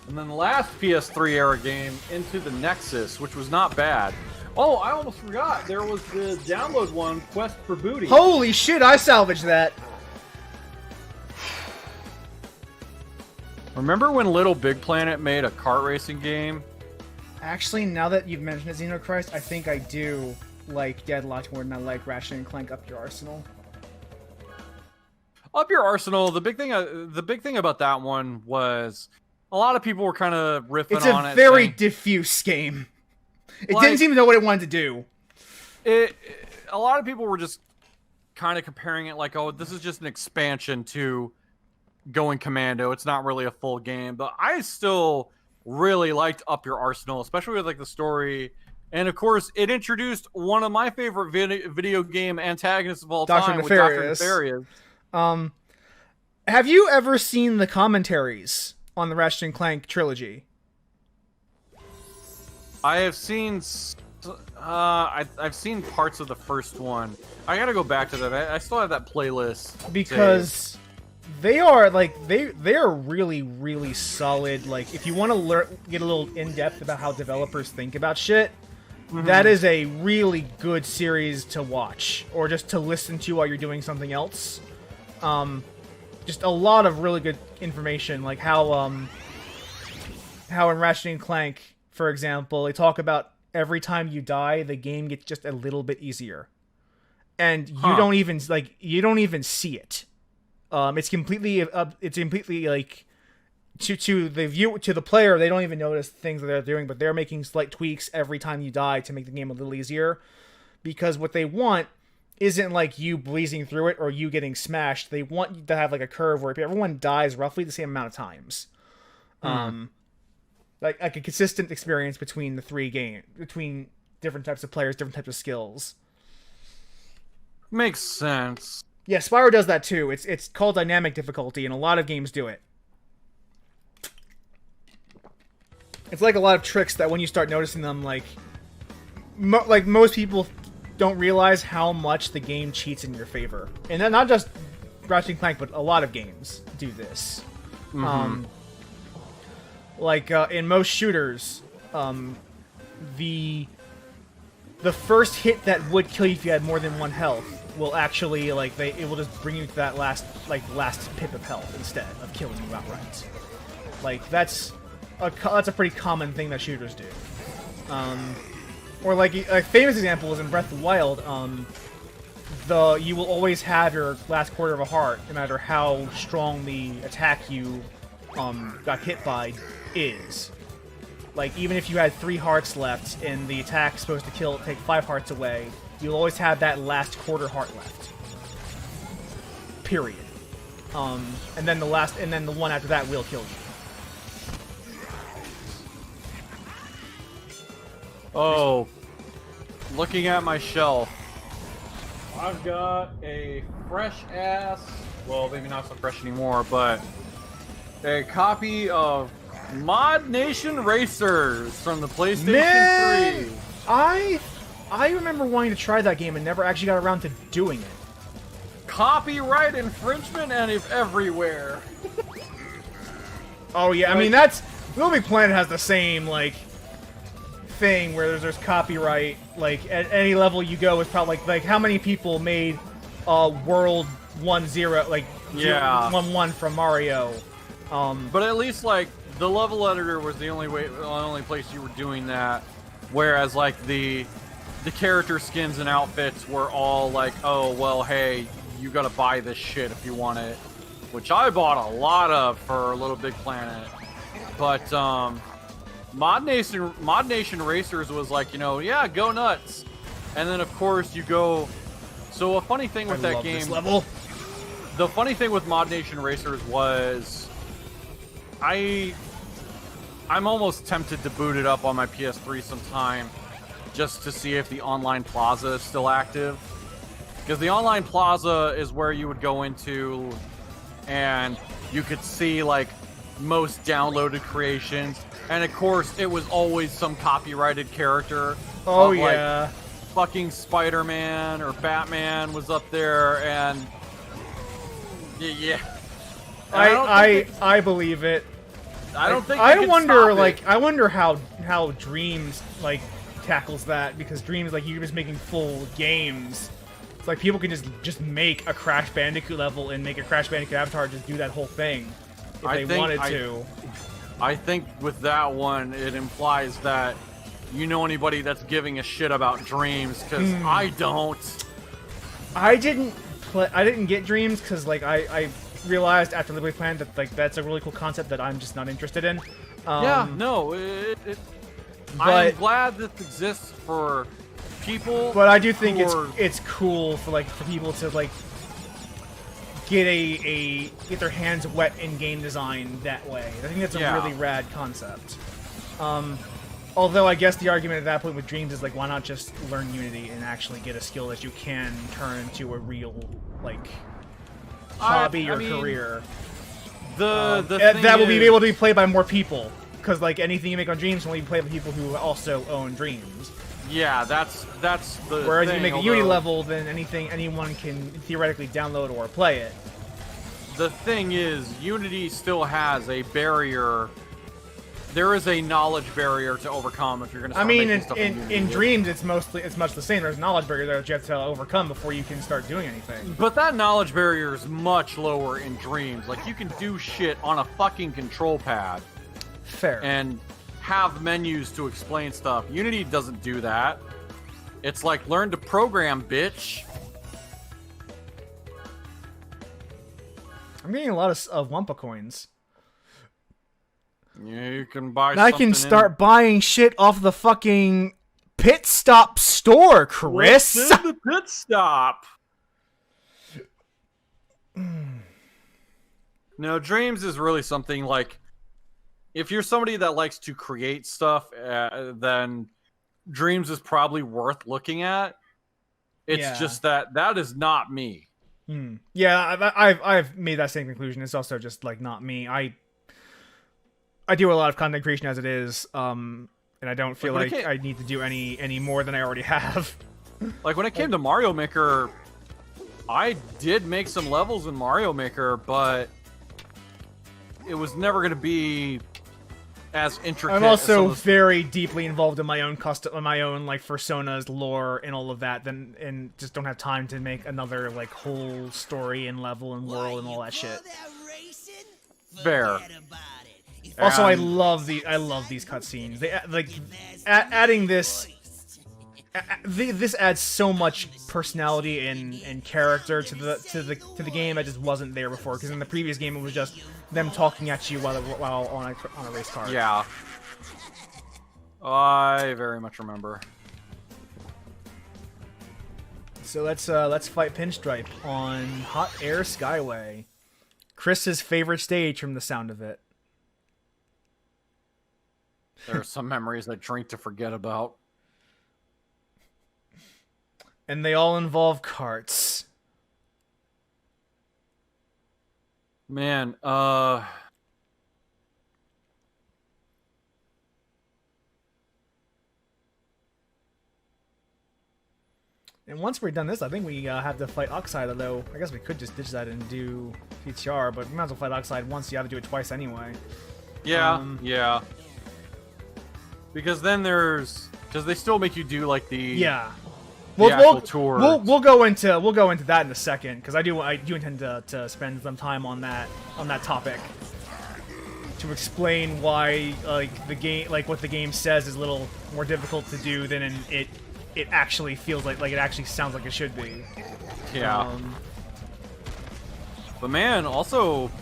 And then the last PS3 era game, Into the Nexus, which was not bad. Oh, I almost forgot. There was the download one, Quest for Booty. Holy shit, I salvaged that. Remember when Little Big Planet made a kart racing game? Actually, now that you've mentioned it, Xenochrist, I think I do like Deadlocked more than I like Ratchet and Clank Up Your Arsenal. Up Your Arsenal, the big thing about that one was a lot of people were kind of riffing on it. It's a very diffuse game. It didn't seem to know what it wanted to do. A lot of people were just kind of comparing it like, oh, this is just an expansion to going commando. It's not really a full game, but I still really liked Up Your Arsenal, especially with like the story, and of course it introduced one of my favorite video game antagonists of all time, with Dr. Nefarious. Have you ever seen the commentaries on the Ratchet and Clank trilogy? I have seen I've seen parts of the first one. I gotta go back to that. I still have that playlist because they are they are really, really solid. Like, if you want to get a little in depth about how developers think about shit, that is a really good series to watch, or just to listen to while you're doing something else. Just a lot of really good information, like how in Ratchet and Clank, for example, they talk about every time you die, the game gets just a little bit easier, and you don't even see it. It's completely like to the player, they don't even notice things that they're doing, but they're making slight tweaks every time you die to make the game a little easier, because what they want isn't like you breezing through it or you getting smashed. They want you to have like a curve where everyone dies roughly the same amount of times. Like a consistent experience between the between different types of players, different types of skills. Makes sense. Yeah, Spyro does that too. It's called dynamic difficulty, and a lot of games do it. It's like a lot of tricks that when you start noticing them, like most people don't realize how much the game cheats in your favor. And then not just Ratchet and Clank, but a lot of games do this. In most shooters, the first hit that would kill you if you had more than one health will actually it will just bring you to that last pip of health instead of killing you outright. Like that's a pretty common thing that shooters do. Or like a famous example is in Breath of the Wild. You will always have your last quarter of a heart, no matter how strong the attack you got hit by is. Like, even if you had 3 hearts left and the attack's supposed to take 5 hearts away, you'll always have that last quarter heart left. Period. And then the one after that will kill you. Oh, looking at my shelf, I've got a fresh ass, well, maybe not so fresh anymore, but a copy of Mod Nation Racers from the PlayStation 3. I remember wanting to try that game and never actually got around to doing it. Copyright infringement and if everywhere. Oh yeah, I mean that's Little Big Planet has the same like thing where there's copyright. Like at any level you go, it's probably like how many people made World 1-0 like yeah 1-1 from Mario. But at least like the level editor was the only place you were doing that, whereas like the character skins and outfits were all like, oh well, hey, you gotta buy this shit if you want it, which I bought a lot of for Little Big Planet. But Mod Nation Racers was like, you know, yeah, go nuts. And then of course you go. So a funny thing with that game, the funny thing with Mod Nation Racers was, I'm almost tempted to boot it up on my PS3 sometime, just to see if the online plaza is still active. Because the online plaza is where you would go into and you could see like most downloaded creations, and of course it was always some copyrighted character. Oh yeah, like, fucking Spider-Man or Batman was up there, and yeah. I believe it. I don't think I wonder like I wonder how Dreams like tackles that, because Dreams, like, you're just making full games. It's like people can just make a Crash Bandicoot level and make a Crash Bandicoot avatar, just do that whole thing if they wanted to. I think with that one, it implies that you know anybody that's giving a shit about Dreams, because I don't. I didn't get Dreams because like I realized after Liberty Planet that like that's a really cool concept that I'm just not interested in. Yeah, no, I'm glad that exists for people. But I do think it's cool for people to like get get their hands wet in game design that way. I think that's a really rad concept. Although I guess the argument at that point with Dreams is like, why not just learn Unity and actually get a skill that you can turn into a real like hobby or career. That will be able to be played by more people, because like anything you make on Dreams will only be played by people who also own Dreams. Yeah, that's the Whereas thing, if you make a Unity level, then anyone can theoretically download or play it. The thing is, Unity still has a barrier. There is a knowledge barrier to overcome if you're going to start making stuff in Dreams, it's much the same. There's a knowledge barrier that you have to overcome before you can start doing anything. But that knowledge barrier is much lower in Dreams. Like, you can do shit on a fucking control pad. Fair. And have menus to explain stuff. Unity doesn't do that. It's like, learn to program, bitch. I'm getting a lot of Wumpa coins. Yeah, you can buy now I can start buying shit off the fucking Pit Stop store, Chris. What's in the Pit Stop? No, Dreams is really something like, if you're somebody that likes to create stuff, then Dreams is probably worth looking at. It's just that is not me. Yeah, I've made that same conclusion. It's also just like not me. I do a lot of content creation as it is, and I don't feel like I need to do any more than I already have. Like when it came to Mario Maker, I did make some levels in Mario Maker, but it was never going to be as intricate. I'm also very deeply involved in my own like personas, lore, and all of that. And just don't have time to make another like whole story and level and world and all that shit. Fair. Also, I love these cutscenes. They like adding this. This adds so much personality and character to the game that just wasn't there before. Because in the previous game, it was just them talking at you while on a race car. Yeah, I very much remember. So let's fight Pinstripe on Hot Air Skyway. Chris's favorite stage from the sound of it. There are some memories I drink to forget about. And they all involve carts. Man, And once we're done this, I think we have to fight Oxide, although I guess we could just ditch that and do PTR, but we might as well fight Oxide once. You have to do it twice anyway. yeah, yeah. Because then there's... Because they still make you do, like, the... Yeah. Actual tour. We'll go into that in a second, because I do intend to spend some time on that topic to explain why what the game says is a little more difficult to do than it actually feels like it actually sounds like it should be. Yeah. But man, also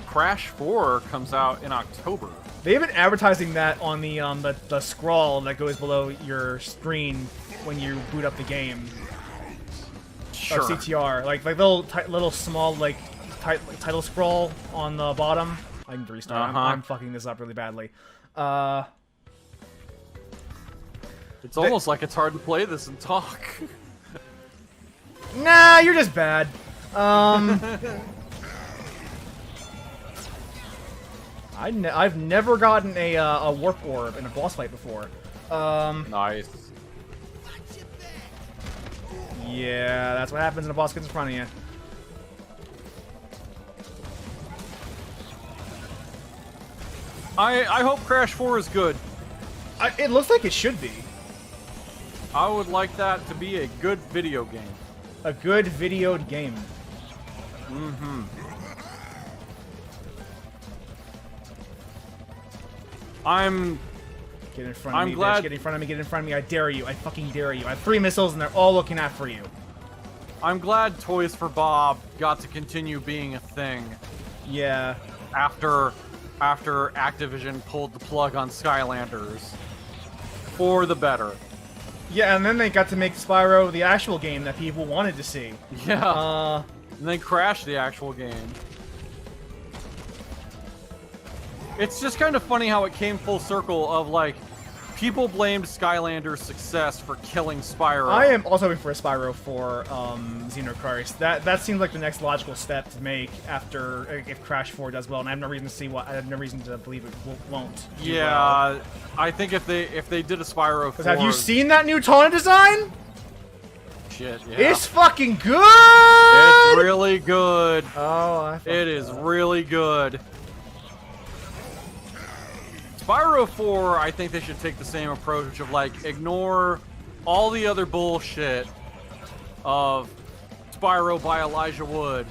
Crash 4 comes out in October. They've been advertising that on the scroll that goes below your screen when you boot up the game. Sure. Or CTR, like little small title scroll on the bottom. I can restart. I'm fucking this up really badly. It's almost like it's hard to play this and talk. Nah, you're just bad. I've never gotten a warp orb in a boss fight before. Nice. Yeah, that's what happens when a boss gets in front of you. I hope Crash 4 is good. It looks like it should be. I would like that to be a good video game. A good videoed game. Mm-hmm. I'm Get in front of me, glad... bitch. Get in front of me, get in front of me. I dare you. I fucking dare you. I have 3 missiles and they're all looking out for you. I'm glad Toys for Bob got to continue being a thing. Yeah. After Activision pulled the plug on Skylanders. For the better. Yeah, and then they got to make Spyro the actual game that people wanted to see. Yeah. And then Crash the actual game. It's just kind of funny how it came full circle of, like, people blamed Skylanders' success for killing Spyro. I am also hoping for a Spyro for Xenocrist. That seems like the next logical step to make after if Crash 4 does well, and I have no reason to believe it won't. Yeah, well. I think if they did a Spyro 4... Have you seen that new Tawna design? Shit, yeah. It's fucking good! It's really good. Oh, it is really good. Spyro 4, I think they should take the same approach of, like, ignore all the other bullshit of Spyro by Elijah Wood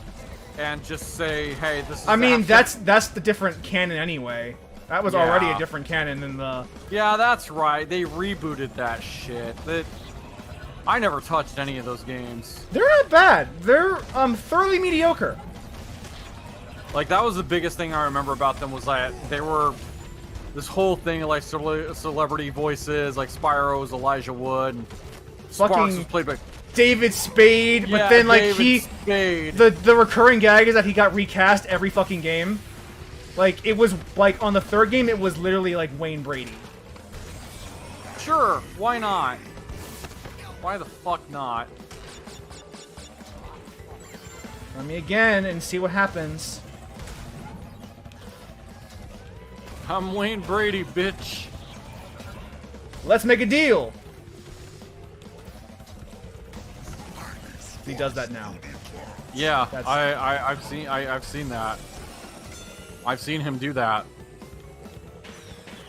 and just say, hey, this is... I mean, that's the different canon anyway. That was already a different canon than the... Yeah, that's right. They rebooted that shit. I never touched any of those games. They're not bad. They're thoroughly mediocre. Like, that was the biggest thing I remember about them was that they were... This whole thing of, like, celebrity voices, like Spyro was Elijah Wood, and Sparks was played by David Spade, yeah, but then, like, Spade. the recurring gag is that he got recast every fucking game. Like, it was, like, on the 3rd game, it was literally, like, Wayne Brady. Sure, why not? Why the fuck not? Let me again and see what happens. I'm Wayne Brady, bitch. Let's make a deal. He does that now. Yeah, I've seen that. I've seen him do that.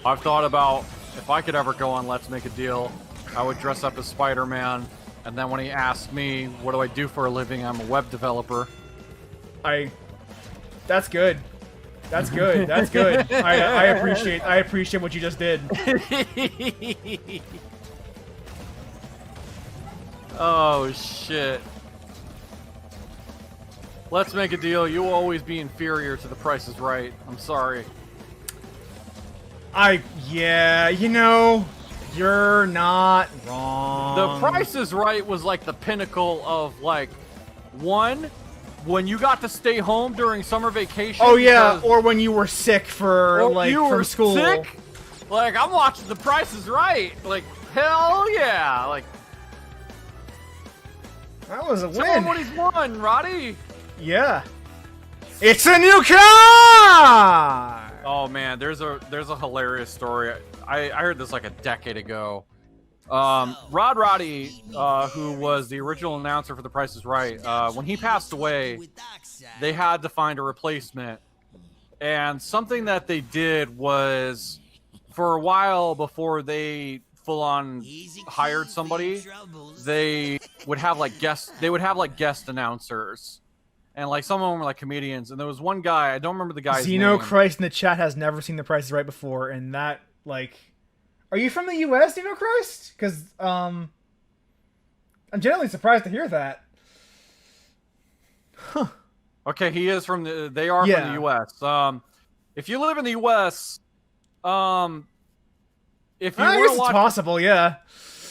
I've thought about if I could ever go on Let's Make a Deal, I would dress up as Spider-Man, and then when he asked me, what do I do for a living, I'm a web developer. That's good. That's good. That's good. I appreciate what you just did. Oh shit. Let's Make a Deal. You will always be inferior to The Price is Right. I'm sorry. Yeah, you know, you're not wrong. The Price is Right was like the pinnacle of, like, one, when you got to stay home during summer vacation. Oh yeah, or when you were sick from school. Sick? Like, I'm watching The Price is Right. Like, hell yeah. Like, That was a Tell him win. what he's won, Roddy. Yeah. It's a new car! Oh man, there's a hilarious story. I heard this like a decade ago. Roddy, who was the original announcer for The Price is Right, when he passed away, they had to find a replacement. And something that they did was, for a while before they full-on hired somebody, they would have like guest announcers. And like some of them were like comedians, and there was one guy, I don't remember the guy's name. Xenochrist in the chat has never seen The Price is Right before, and that, like... Are you from the US, Xenochrist? Because, I'm generally surprised to hear that. Huh. Okay, he is from the... They are from the US. If you live in the US, if you want to watch... It's possible, yeah.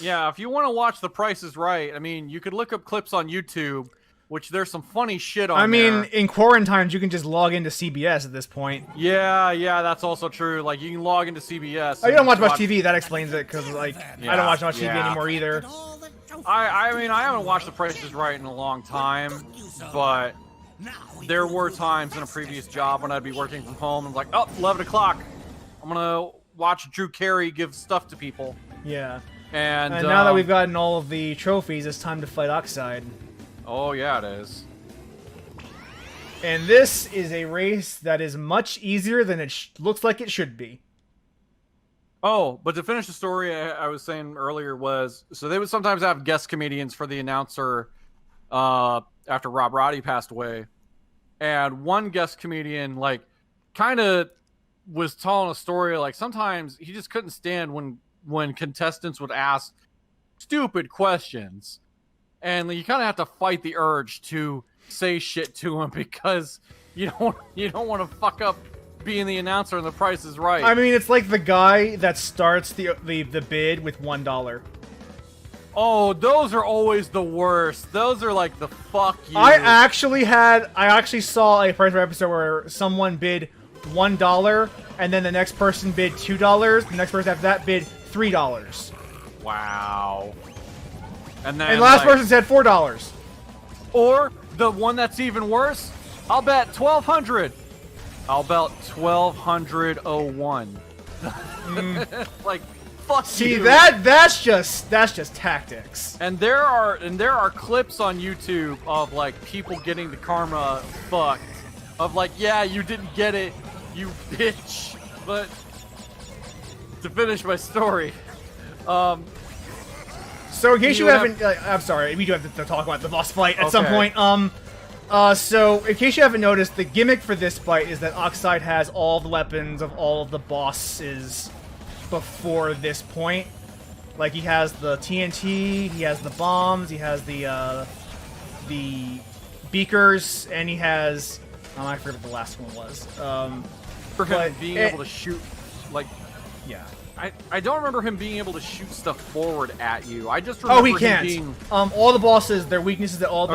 Yeah, if you want to watch The Price is Right, I mean, you could look up clips on YouTube, which there's some funny shit on there. In quarantines, you can just log into CBS at this point. Yeah, that's also true. Like, you can log into CBS. Oh, you don't watch much TV. That explains it, because, like, I don't watch much TV anymore either. I mean, I haven't watched The Price is Right in a long time, but there were times in a previous job when I'd be working from home and like, oh, 11 o'clock. I'm going to watch Drew Carey give stuff to people. Yeah. And now that we've gotten all of the trophies, it's time to fight Oxide. Oh, yeah, it is. And this is a race that is much easier than it looks like it should be. Oh, but to finish the story I was saying earlier was, so they would sometimes have guest comedians for the announcer after Rob Roddy passed away. And one guest comedian, like, kind of was telling a story, like, sometimes he just couldn't stand when contestants would ask stupid questions. And you kind of have to fight the urge to say shit to him because you don't want to fuck up being the announcer and The Price is Right. I mean, it's like the guy that starts the bid with $1. Oh, those are always the worst. Those are like the fuck you. I actually saw a Price is Right episode where someone bid $1 and then the next person bid $2. The next person after that bid $3. Wow. And last person said $4. Or the one that's even worse, I'll bet 1,200. I'll bet 1,201. Like, fuck See, you. that's just tactics. And there are clips on YouTube of like people getting the karma fucked. Of like, yeah, you didn't get it, you bitch. But to finish my story, so in case you haven't, I'm sorry, we do have to talk about the boss fight at some point. So in case you haven't noticed, the gimmick for this fight is that Oxide has all the weapons of all of the bosses before this point. Like, he has the TNT, he has the bombs, he has the beakers, and he has, I forget what the last one was. For him being able to shoot, like, yeah. I don't remember him being able to shoot stuff forward at you. I just remember he can't. Being... all the bosses, their weakness is that all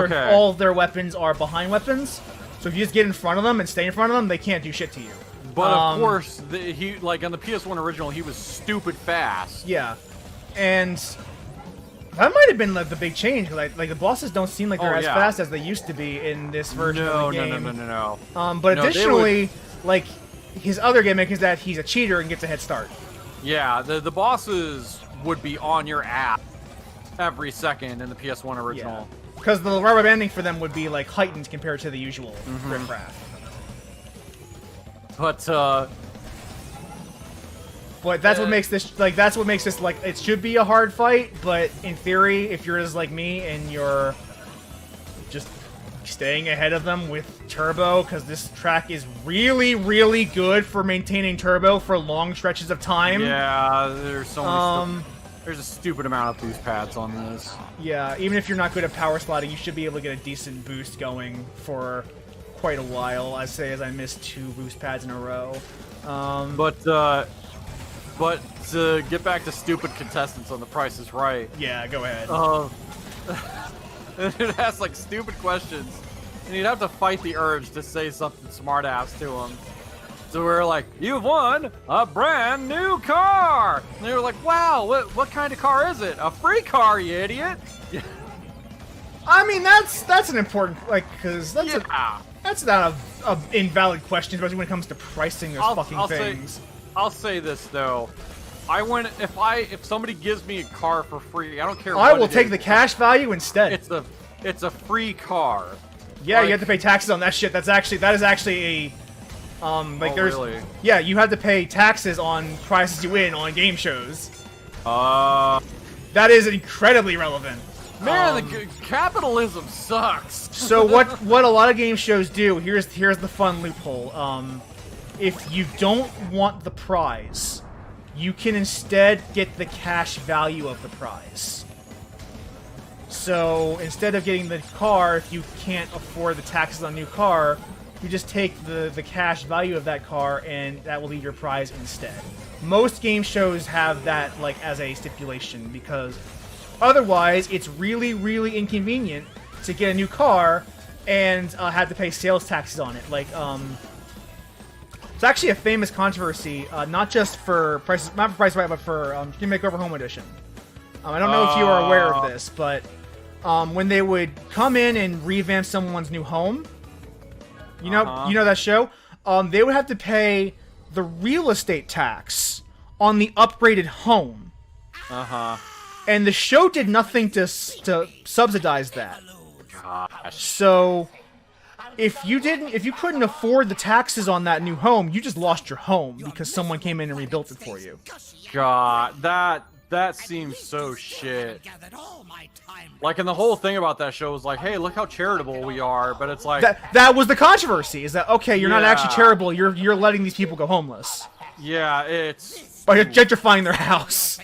of their weapons are behind weapons. So if you just get in front of them and stay in front of them, they can't do shit to you. But of course, he like on the PS1 original, he was stupid fast. Yeah, and that might have been like the big change. Like the bosses don't seem like they're as fast as they used to be in this version of the game. No. But additionally, like his other gimmick is that he's a cheater and gets a head start. Yeah, the bosses would be on your ass every second in the PS1 original. Because the rubber banding for them would be like heightened compared to the usual riffraff. But that's what makes this like it should be a hard fight. But in theory, if you're just like me and you're just staying ahead of them with turbo, because this track is really, really good for maintaining turbo for long stretches of time. Yeah, there's so many there's a stupid amount of boost pads on this. Yeah, even if you're not good at power sliding, you should be able to get a decent boost going for quite a while. As I missed 2 boost pads in a row. But to get back to stupid contestants on The Price is Right. Yeah, go ahead. It asks like stupid questions, and you'd have to fight the urge to say something smart-ass to them. So we're like, "You've won a brand new car!" And they were like, "Wow, what kind of car is it? A free car, you idiot!" I mean, that's an important, like, because Yeah. that's not a invalid question, especially when it comes to pricing those fucking things. I'll say this though. If somebody gives me a car for free, I don't care. I what will it take is, the cash value instead. It's a free car. Yeah, like, you have to pay taxes on that shit. That is actually a really? Yeah, you have to pay taxes on prizes you win on game shows. That is incredibly relevant. Man, capitalism sucks. So what a lot of game shows do, here's the fun loophole. If you don't want the prize, you can instead get the cash value of the prize. So instead of getting the car, if you can't afford the taxes on a new car, you just take the cash value of that car and that will be your prize instead. Most game shows have that like as a stipulation because otherwise it's really, really inconvenient to get a new car and have to pay sales taxes on it. Like, it's actually a famous controversy, not just for Price, not for Price Right, but for Dream Makeover Home Edition. I don't know if you are aware of this, but when they would come in and revamp someone's new home, you know that show, they would have to pay the real estate tax on the upgraded home. And the show did nothing to subsidize that. Gosh. So if you couldn't afford the taxes on that new home, you just lost your home because someone came in and rebuilt it for you. God, that seems so shit. Like, and the whole thing about that show was like, hey, look how charitable we are, but it's like that was the controversy. Is that okay? You're not actually charitable. You're letting these people go homeless. Yeah, it's. But you're gentrifying their house.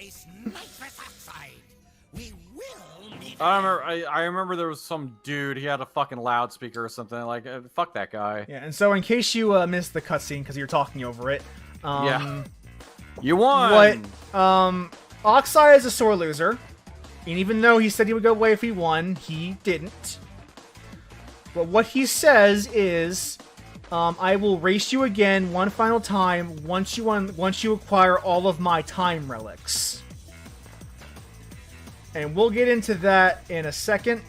I remember there was some dude, he had a fucking loudspeaker or something, like, fuck that guy. Yeah, and so in case you missed the cutscene because you're talking over it, yeah. You won! Oxide is a sore loser, and even though he said he would go away if he won, he didn't. But what he says is, I will race you again one final time once you acquire all of my time relics. And we'll get into that in a second.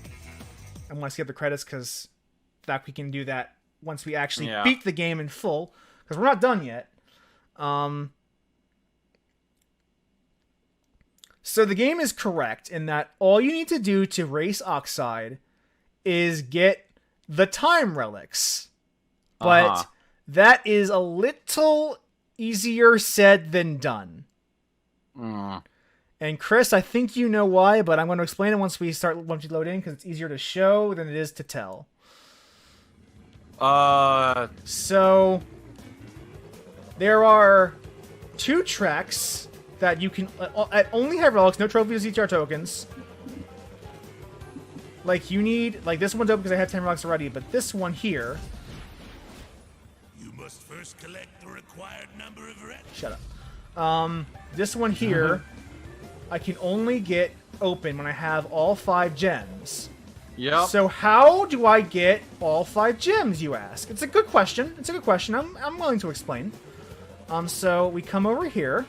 I want to skip the credits because we can do that once we actually beat the game in full. Because we're not done yet. So the game is correct in that all you need to do to race Oxide is get the time relics. But that is a little easier said than done. And Chris, I think you know why, but I'm going to explain it once we load in, because it's easier to show than it is to tell. So there are 2 tracks that you can only have relics, no trophies, CTR tokens. Like you need, like this one's open because I have 10 relics already, but this one here. You must first collect the required number of relics. Shut up. This one here. I can only get open when I have all 5 gems. Yep. So how do I get all 5 gems, you ask? It's a good question. I'm willing to explain. So we come over here,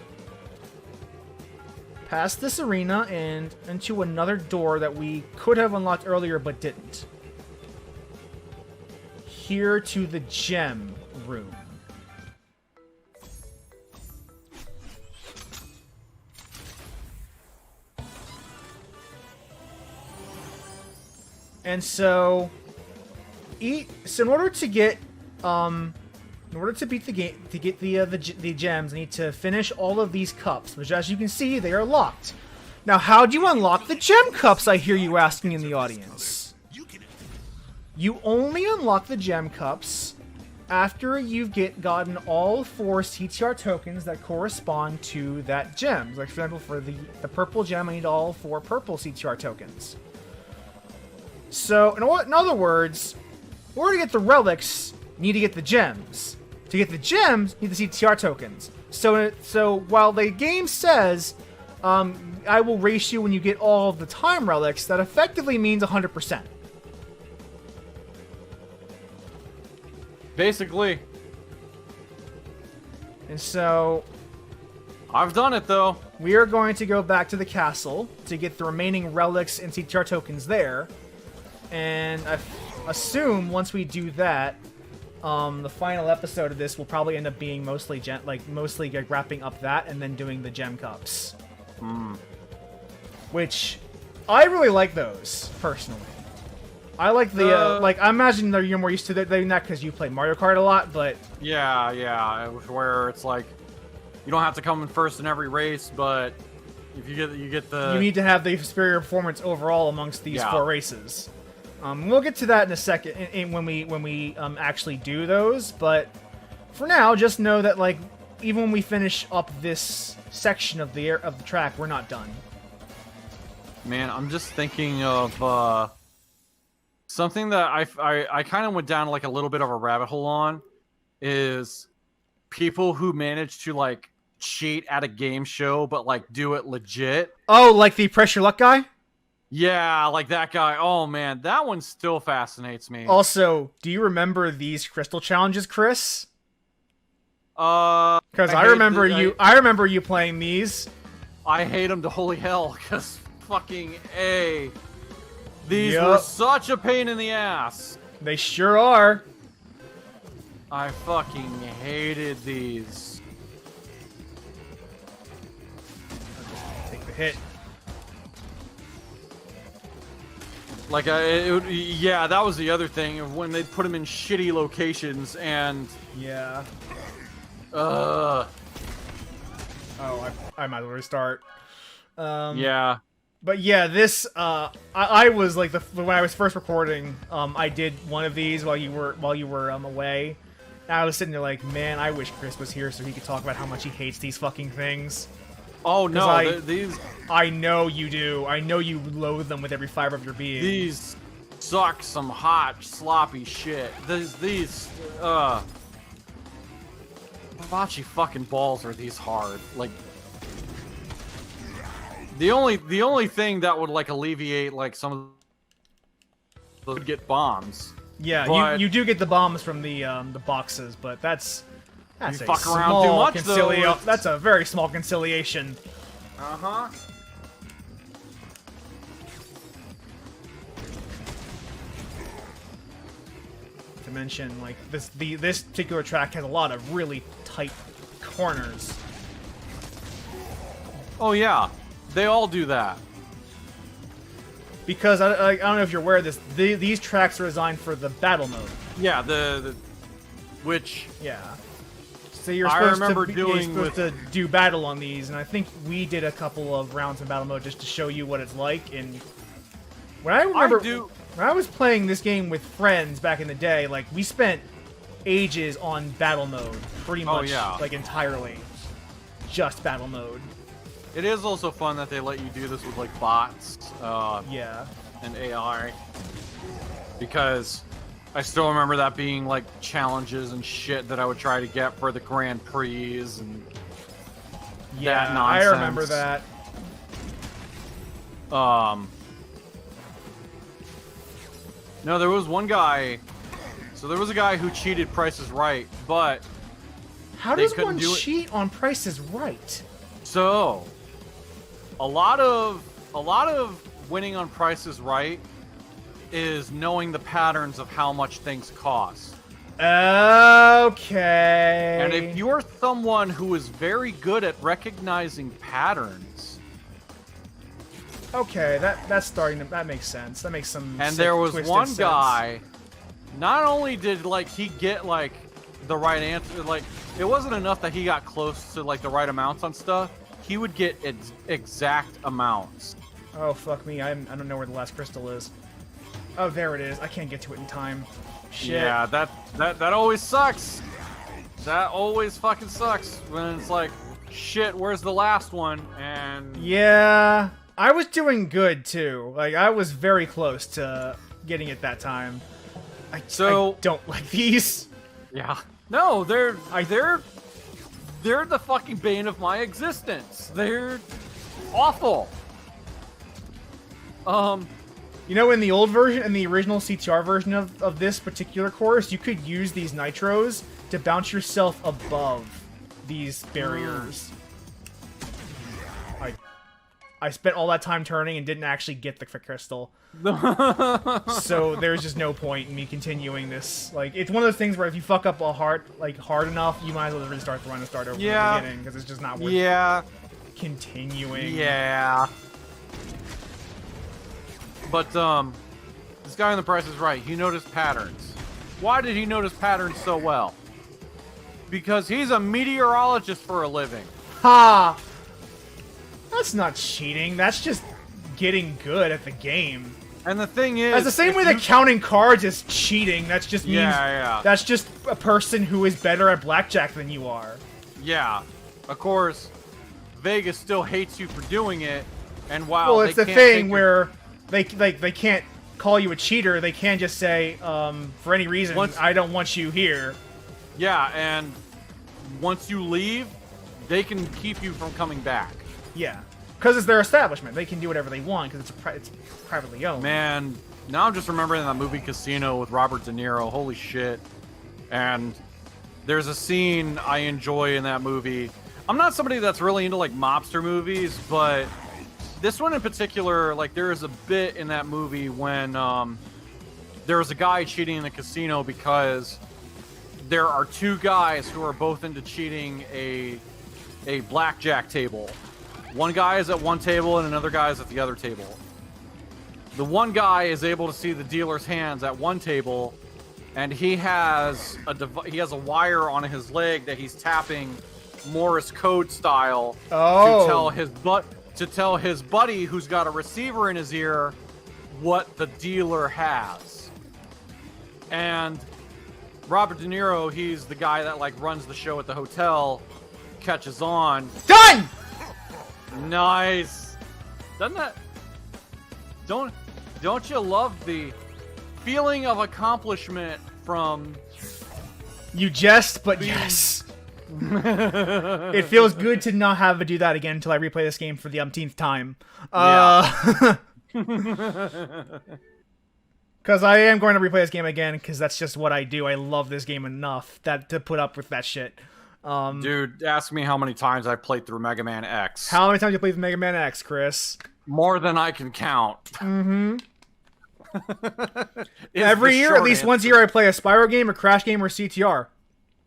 past this arena, and into another door that we could have unlocked earlier but didn't. Here to the gem room. And so, in order to get, in order to beat the game, to get the gems, I need to finish all of these cups, which, as you can see, they are locked. Now, how do you unlock the gem cups? I hear you asking in the audience. You only unlock the gem cups after you've gotten all 4 CTR tokens that correspond to that gem. Like, for example, for the purple gem, I need all 4 purple CTR tokens. So, in other words, in order to get the relics, you need to get the gems. To get the gems, you need the CTR tokens. So while the game says, I will race you when you get all of the time relics, that effectively means 100%. Basically. And so, I've done it, though. We are going to go back to the castle to get the remaining relics and CTR tokens there. And I assume once we do that, the final episode of this will probably end up being mostly wrapping up that and then doing the gem cups. Which I really like those personally. I like the I imagine that you're more used to doing that because you play Mario Kart a lot, but yeah, where it's like you don't have to come in first in every race, but if you get the you need to have the superior performance overall amongst these 4 races. We'll get to that in a second when we actually do those, but for now, just know that like even when we finish up this section of the track, we're not done. Man, I'm just thinking of something that I kind of went down like a little bit of a rabbit hole on is people who manage to like cheat at a game show but like do it legit. Oh, like the pressure luck guy? Yeah, like that guy. Oh man, that one still fascinates me. Also, do you remember these crystal challenges, Chris? Because I remember you playing these. I hate them to holy hell because fucking A. These were such a pain in the ass. They sure are. I fucking hated these. Take the hit. Like, yeah, that was the other thing of when they'd put them in shitty locations and... Yeah. Oh, I might as well restart. Yeah. But yeah, this, I was like, when I was first recording, I did one of these while you were away. And I was sitting there like, man, I wish Chris was here so he could talk about how much he hates these fucking things. Oh no, these... I know you do. I know you loathe them with every fiber of your being. These suck some hot, sloppy shit. These bocce fucking balls are these hard. Like, the only thing that would like alleviate like some of the get bombs. Yeah, you do get the bombs from the boxes, but that's you a fuck around small too much though. That's a very small conciliation. Uh-huh. To mention, like this particular track has a lot of really tight corners. Oh yeah, they all do that. Because I don't know if you're aware of this, these tracks are designed for the battle mode. Yeah, which yeah. So you're supposed to do battle on these, and I think we did a couple of rounds in battle mode just to show you what it's like. And when when I was playing this game with friends back in the day, like we spent ages on battle mode, pretty much like entirely, just battle mode. It is also fun that they let you do this with like bots, yeah, and AI, because I still remember that being like challenges and shit that I would try to get for the Grand Prix and that nonsense. I remember that. No, there was one guy. So there was a guy who cheated Price is Right, but how does one cheat on Price is Right? So a lot of winning on Price is Right is knowing the patterns of how much things cost. Okay. And if you're someone who is very good at recognizing patterns, okay, that makes sense. That makes some. And there was one guy. Not only did like he get like the right answer, like it wasn't enough that he got close to like the right amounts on stuff. He would get exact amounts. Oh fuck me! I don't know where the last crystal is. Oh, there it is. I can't get to it in time. Shit. Yeah, that always sucks. That always fucking sucks when it's like, shit, where's the last one? And yeah, I was doing good too. Like I was very close to getting it that time. I don't like these. Yeah. No, they're the fucking bane of my existence. They're awful. You know, in the old version, in the original CTR version of this particular course, you could use these nitros to bounce yourself above these barriers. I spent all that time turning and didn't actually get the crystal. So there's just no point in me continuing this. Like, it's one of those things where if you fuck up hard enough, you might as well just restart the run and start over from the beginning, because it's just not worth continuing. Yeah. But, this guy on The Price is Right. He noticed patterns. Why did he notice patterns so well? Because he's a meteorologist for a living. Ha! That's not cheating. That's just getting good at the game. And the thing is... That's the same way that counting cards is cheating. That just means... Yeah. That's just a person who is better at blackjack than you are. Yeah. Of course, Vegas still hates you for doing it, and while well, it's the thing where they can't call you a cheater. They can't just say, for any reason, I don't want you here. Yeah, and once you leave, they can keep you from coming back. Yeah, because it's their establishment. They can do whatever they want because it's privately owned. Man, now I'm just remembering that movie Casino with Robert De Niro. Holy shit. And there's a scene I enjoy in that movie. I'm not somebody that's really into, like, mobster movies, but this one in particular, like, there is a bit in that movie when there was a guy cheating in the casino because there are two guys who are both into cheating a blackjack table. One guy is at one table and another guy is at the other table. The one guy is able to see the dealer's hands at one table, and he has a wire on his leg that he's tapping Morse code style to tell his buddy who's got a receiver in his ear what the dealer has. And Robert De Niro, he's the guy that, like, runs the show at the hotel, catches on. Done! Nice. Doesn't that... Don't you love the feeling of accomplishment from... You jest, but yes. It feels good to not have to do that again until I replay this game for the umpteenth time. Yeah. Because I am going to replay this game again, because that's just what I do. I love this game enough to put up with that shit. Dude, ask me how many times I played through Mega Man X. How many times you played Mega Man X, Chris? More than I can count. Mm-hmm. Every year, at least once a year, I play a Spyro game, a Crash game, or CTR.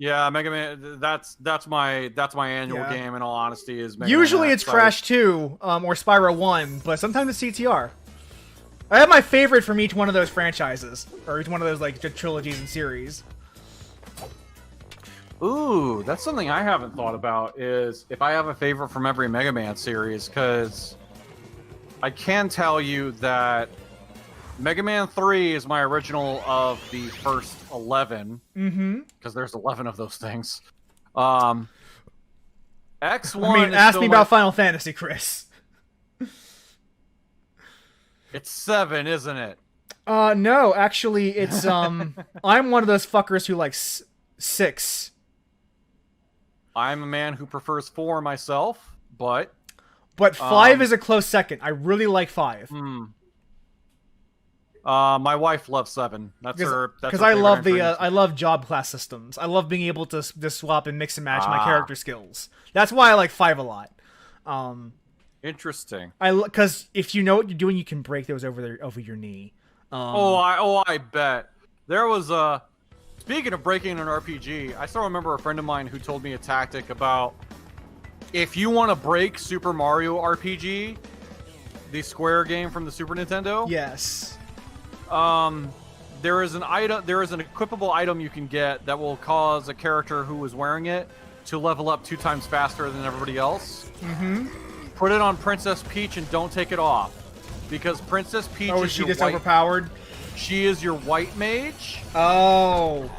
Yeah, Mega Man. That's my annual game. In all honesty, is Mega usually Man it's Crash 2 or Spyro 1, but sometimes it's CTR. I have my favorite from each one of those franchises, or each one of those like trilogies and series. Ooh, that's something I haven't thought about. Is if I have a favorite from every Mega Man series, because I can tell you that Mega Man 3 is my original of the first 11. Mm-hmm. Because there's 11 of those things. X1. I mean, ask me about Final Fantasy, Chris. It's 7, isn't it? No, actually, it's I'm one of those fuckers who likes 6. I'm a man who prefers 4 myself, but 5 is a close second. I really like 5. My wife loves 7. That's her. Because I love I love job class systems. I love being able to swap and mix and match my character skills. That's why I like 5 a lot. Interesting. Because if you know what you're doing, you can break those over your knee. I bet. There was a... Speaking of breaking an RPG, I still remember a friend of mine who told me a tactic about if you want to break Super Mario RPG, the Square game from the Super Nintendo. Yes. There is an equipable item you can get that will cause a character who is wearing it to level up 2 times faster than everybody else. Mm-hmm. Put it on Princess Peach and don't take it off, because Princess Peach is she just overpowered? She is your white mage. Oh.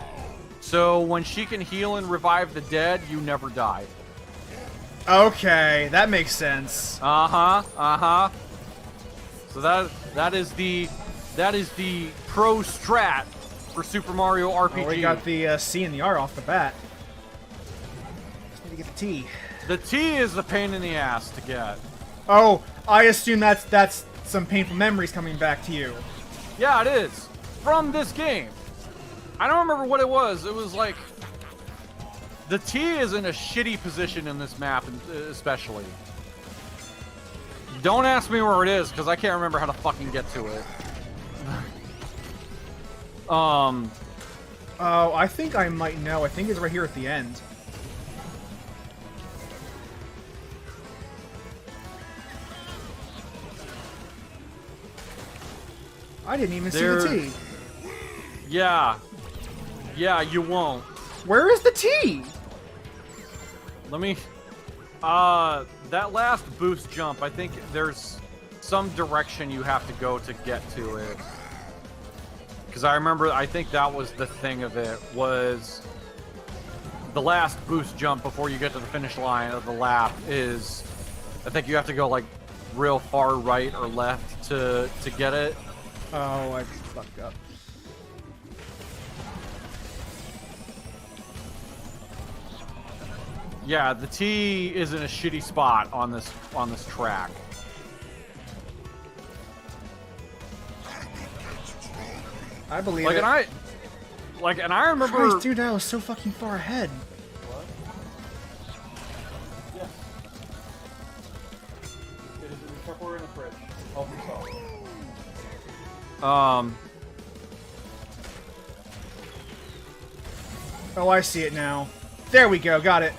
So when she can heal and revive the dead, you never die. Okay, that makes sense. So that is the pro strat for Super Mario RPG. Oh, we got the C and the R off the bat. Just need to get the T. The T is the pain in the ass to get. Oh, I assume that's some painful memories coming back to you. Yeah, it is. From this game. I don't remember what it was. It was like... The T is in a shitty position in this map, especially. Don't ask me where it is, because I can't remember how to fucking get to it. Oh, I think I might know. I think it's right here at the end. I didn't even see the T. Yeah. Yeah, you won't. Where is the T? Let me... that last boost jump, I think there's some direction you have to go to get to it. Because I remember, I think that was the thing of it, was the last boost jump before you get to the finish line of the lap is, I think you have to go like real far right or left to get it. Oh, I fucked up. Yeah, the T is in a shitty spot on this track. I believe Like, it. and I remember. Christ, dude, I was so fucking far ahead. What? Yeah. It is in the truck or in the fridge. Help yourself. Oh, I see it now. There we go, got it.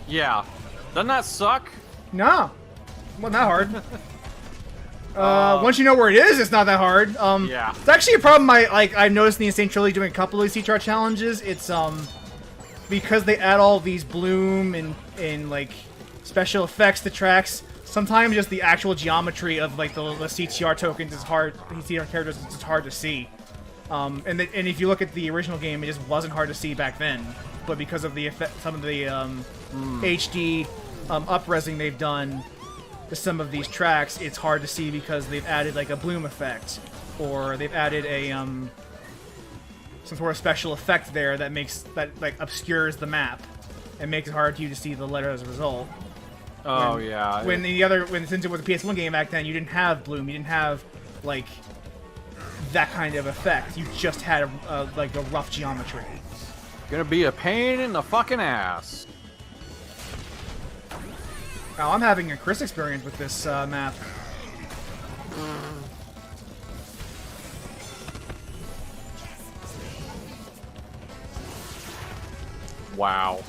Yeah. Doesn't that suck? No. Wasn't that hard. Once you know where it is, it's not that hard. Yeah. It's actually a problem I've noticed in the Insane Trilogy doing a couple of these CTR challenges. It's, because they add all these bloom and like, special effects to tracks, sometimes just the actual geometry of, like, the CTR tokens is hard, CTR characters is just hard to see. And if you look at the original game, it just wasn't hard to see back then. But because of the effect, some of the, HD, up-resing they've done to some of these tracks, it's hard to see because they've added like a bloom effect, or they've added a some sort of special effect there that like obscures the map and makes it hard for you to see the letter as a result. Oh when, yeah. Since it was a PS1 game back then, you didn't have bloom, you didn't have like that kind of effect. You just had like a rough geometry. Gonna be a pain in the fucking ass. Now I'm having a Chris experience with this map. Wow.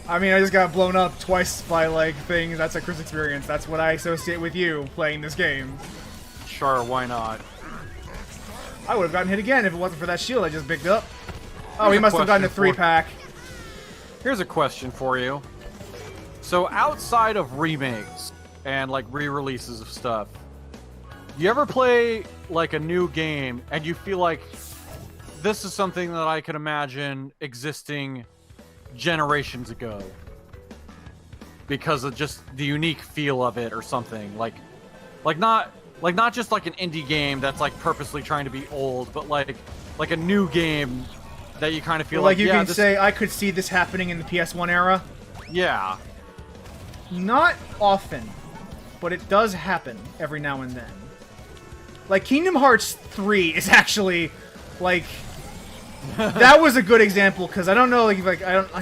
I mean, I just got blown up twice by, like, things. That's a Chris experience. That's what I associate with you playing this game. Sure, why not? I would have gotten hit again if it wasn't for that shield I just picked up. Oh, he must have gotten a 3-pack. Here's a question for you. So, outside of remakes and, like, re-releases of stuff, you ever play, like, a new game and you feel like this is something that I could imagine existing generations ago because of just the unique feel of it or something? Like not just like an indie game that's like purposely trying to be old, but like a new game that you kind of feel like like you can say, I could see this happening in the PS1 era. Yeah. Not often, but it does happen every now and then. Like Kingdom Hearts 3 is actually like that was a good example because I don't know I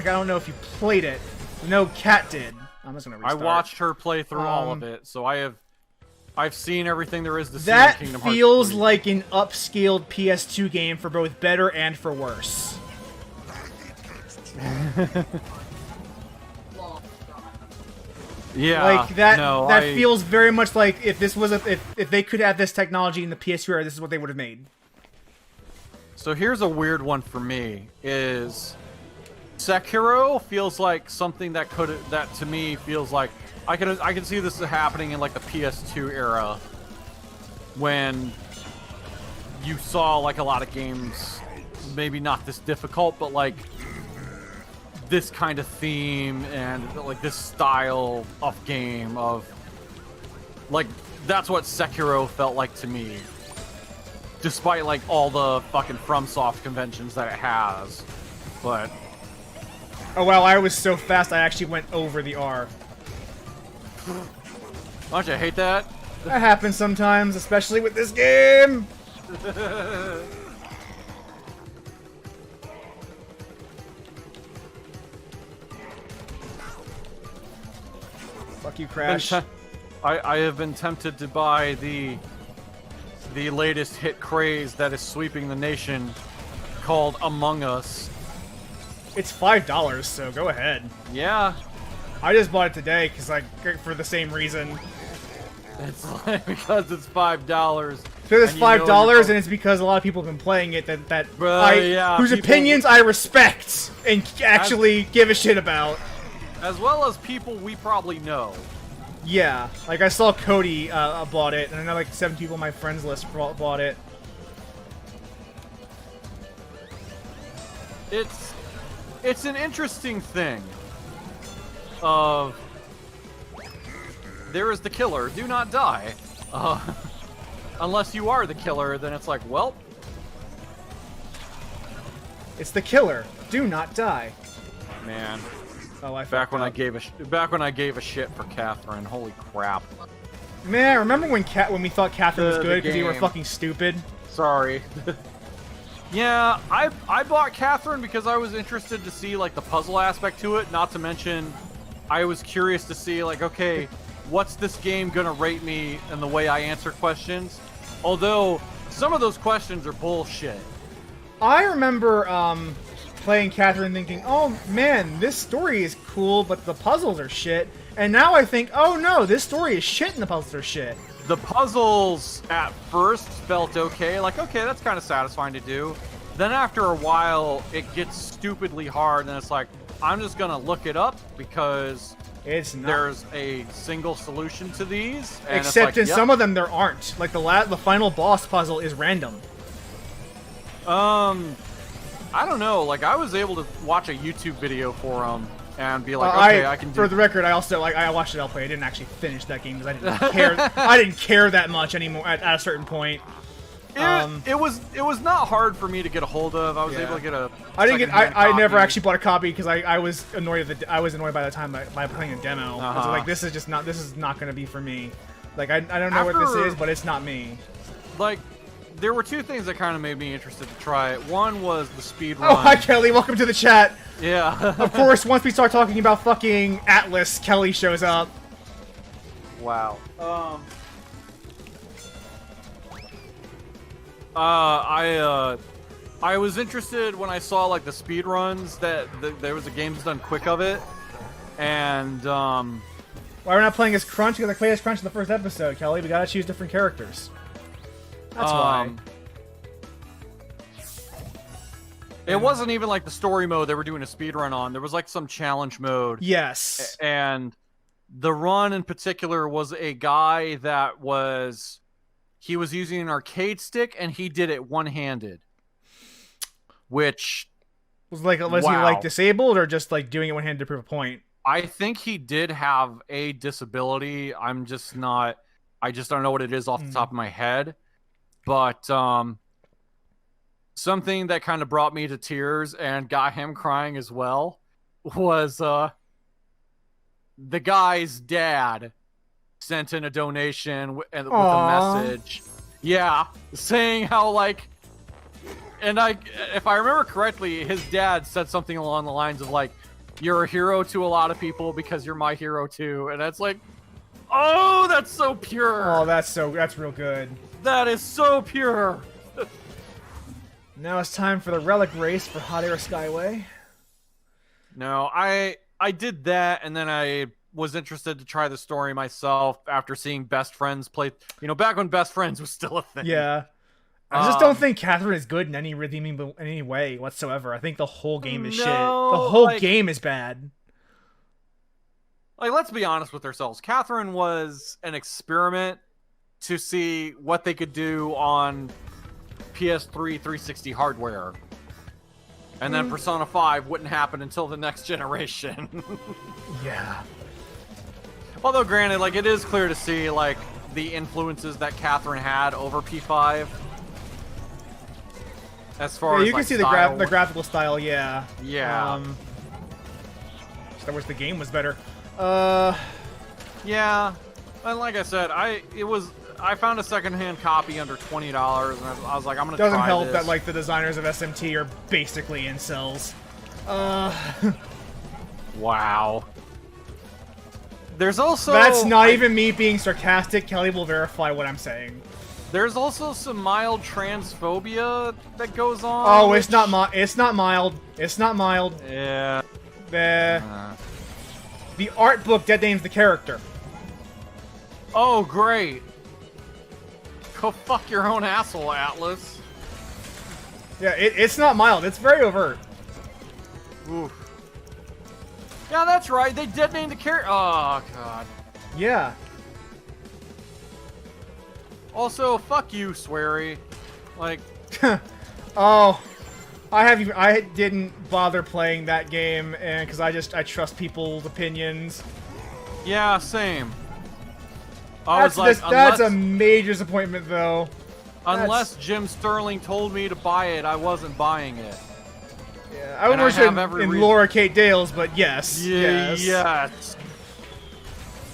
don't know if you played it. No, Kat did. I'm just gonna restart. I watched her play through all of it, so I've seen everything there is to see in that Kingdom Hearts feels 3. like an upscaled PS2 game for both better and for worse. Yeah, like that. No, that feels very much like if this was if they could have this technology in the PS2 era, this is what they would have made. So here's a weird one for me, is Sekiro feels like something that to me feels like I can see this happening in like the PS2 era when you saw like a lot of games, maybe not this difficult, but like this kind of theme and like this style of game of like that's what Sekiro felt like to me. Despite, like, all the fucking FromSoft conventions that it has. But... Oh, wow, I was so fast I actually went over the R. Don't you hate that? That happens sometimes, especially with this game! Fuck you, Crash. I have been tempted to buy the latest hit craze that is sweeping the nation, called Among Us. It's $5, so go ahead. Yeah. I just bought it today because for the same reason. It's like because it's $5. Because it's $5, and it's because a lot of people have been playing it whose opinions I respect and actually give a shit about. As well as people we probably know. Yeah, like I saw Cody bought it, and I know like 7 people on my friends list bought it. It's an interesting thing. Of there is the killer, do not die. Unless you are the killer, then it's like, well, it's the killer, do not die. Man. Oh, back when I gave a shit for Catherine. Holy crap. Man, remember when we thought Catherine was good because you were fucking stupid? Sorry. Yeah, I bought Catherine because I was interested to see like the puzzle aspect to it. Not to mention, I was curious to see like, okay, what's this game gonna rate me in the way I answer questions? Although some of those questions are bullshit. I remember playing Catherine thinking, oh man, this story is cool, but the puzzles are shit. And now I think, oh no, this story is shit and the puzzles are shit. The puzzles at first felt okay, like, okay, that's kind of satisfying to do. Then after a while, it gets stupidly hard, and it's like, I'm just gonna look it up because there's a single solution to these. And except in some of them there aren't. Like the final boss puzzle is random. I don't know. Like I was able to watch a YouTube video for them and be like, okay, I can do. For the record, I also I watched it all play. I didn't actually finish that game because I didn't care. I didn't care that much anymore at a certain point. It was not hard for me to get a hold of. I was able to get a. I never actually bought a copy because I was annoyed by the time by playing a demo. I was like, this is not going to be for me. Like I don't know what this is, but it's not me. Like there were 2 things that kind of made me interested to try it. One was the speed run. Oh, hi Kelly, welcome to the chat. Yeah. Of course, once we start talking about fucking Atlas, Kelly shows up. Wow. I was interested when I saw like the speed runs that there was a Games Done Quick of it, and why we're not playing as Crunch? Because I played as Crunch in the first episode, Kelly. We gotta choose different characters. That's why. It wasn't even like the story mode they were doing a speed run on. There was like some challenge mode. Yes. And the run in particular was a guy that was using an arcade stick and he did it one-handed. Which was he like disabled or just like doing it one-handed to prove a point? I think he did have a disability. I just don't know what it is off the top of my head. But something that kind of brought me to tears and got him crying as well was the guy's dad sent in a donation with a message. Yeah, saying how like, and if I remember correctly, his dad said something along the lines of like, "You're a hero to a lot of people because you're my hero too," and that's like, oh, that's so pure. Oh, that's real good. That is so pure. Now it's time for the relic race for Hot Air Skyway. No, I did that, and then I was interested to try the story myself after seeing Best Friends play. You know, back when Best Friends was still a thing. Yeah. I just don't think Catherine is good in any way whatsoever. I think the whole game is shit. The whole game is bad. Like, let's be honest with ourselves. Catherine was an experiment to see what they could do on PS3 360 hardware. And then Persona 5 wouldn't happen until the next generation. Yeah. Although, granted, like, it is clear to see, like, the influences that Catherine had over P5. As far as, you can see the graphical style, yeah. Yeah. Just I wish the game was better. Yeah. And like I said, I found a secondhand copy under $20, and I was like, I'm gonna try this. Doesn't help that like the designers of SMT are basically incels. Wow. There's also... That's not even me being sarcastic. Kelly will verify what I'm saying. There's also some mild transphobia that goes on. Oh, it's not mild. It's not mild. It's not mild. Yeah. The art book dead names the character. Oh, great. Go fuck your own asshole, Atlas. Yeah, it's not mild. It's very overt. Oof. Yeah, that's right. They dead named the character. Oh, God. Yeah. Also, fuck you, Swery. Like... Oh, I didn't bother playing that game, and because I trust people's opinions. Yeah, same. I was like, that's a major disappointment, though. Unless Jim Sterling told me to buy it, I wasn't buying it. Yeah, I would wish it in Laura Kate Dales, but yes. Yeah, yes.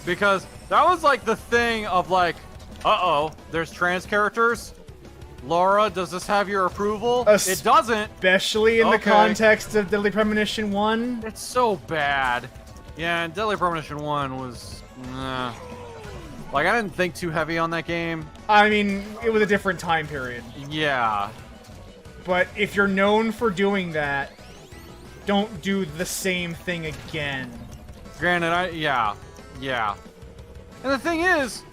Because that was like the thing of like, uh-oh, there's trans characters? Laura, does this have your approval? It doesn't. Especially in the context of Deadly Premonition 1. It's so bad. Yeah, and Deadly Premonition 1 was... Like, I didn't think too heavy on that game. I mean, it was a different time period. Yeah. But if you're known for doing that, don't do the same thing again. Granted, yeah. And the thing is,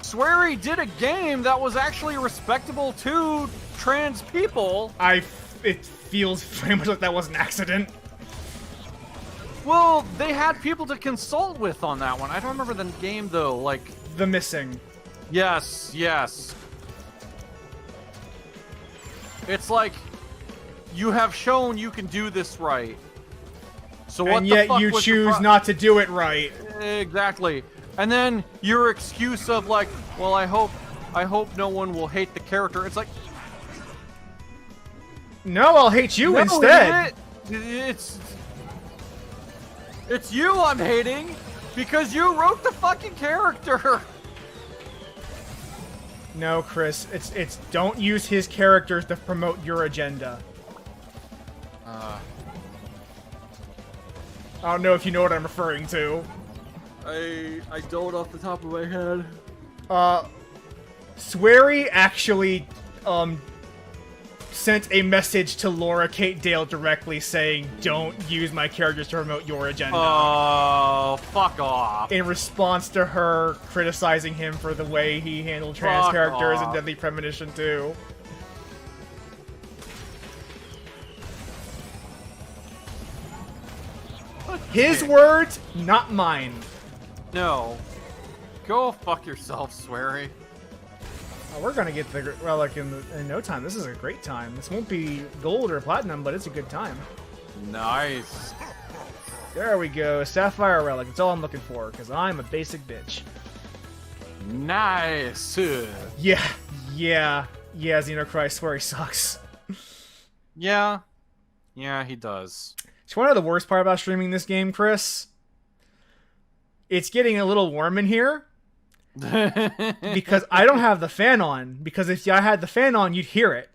Swery did a game that was actually respectable to trans people. It feels very much like that was an accident. Well, they had people to consult with on that one. I don't remember the game, though. Like... The Missing. Yes. It's like, you have shown you can do this right. So what and the yet fuck you was choose not to do it right. Exactly. And then your excuse of like, well, I hope no one will hate the character. It's like... No, I'll hate you instead. It's you I'm hating, because you wrote the fucking character. No, Chris, it's don't use his characters to promote your agenda. I don't know if you know what I'm referring to. I don't off the top of my head. Swery actually sent a message to Laura Kate Dale directly saying, don't use my characters to promote your agenda. Oh, fuck off. In response to her criticizing him for the way he handled trans characters in Deadly Premonition 2. His words, not mine. No. Go fuck yourself, Swery. Oh, we're gonna get the relic in no time. This is a great time. This won't be gold or platinum, but it's a good time. Nice. There we go. Sapphire relic. That's all I'm looking for, because I'm a basic bitch. Nice. Yeah, Xenochrist, Swery sucks. Yeah, he does. So one of the worst part about streaming this game, Chris? It's getting a little warm in here. Because I don't have the fan on. Because if I had the fan on, you'd hear it.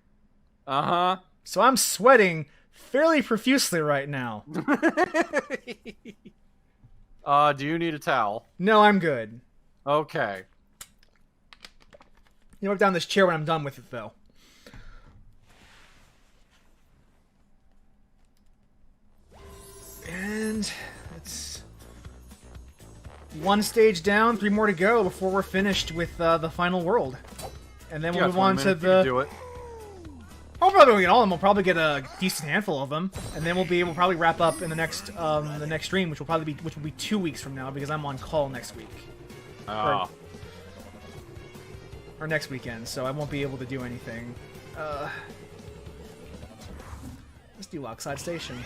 Uh-huh. So I'm sweating fairly profusely right now. Do you need a towel? No, I'm good. Okay. You wipe down this chair when I'm done with it, though. And it's one stage down, 3 more to go before we're finished with the final world. And then we'll move on to the... Do it. I'll probably get all of them. We'll probably get a decent handful of them, and then we'll be able to probably wrap up in the next stream, which will be 2 weeks from now because I'm on call next week. Oh. Or next weekend, so I won't be able to do anything. Let's do Oxide Station.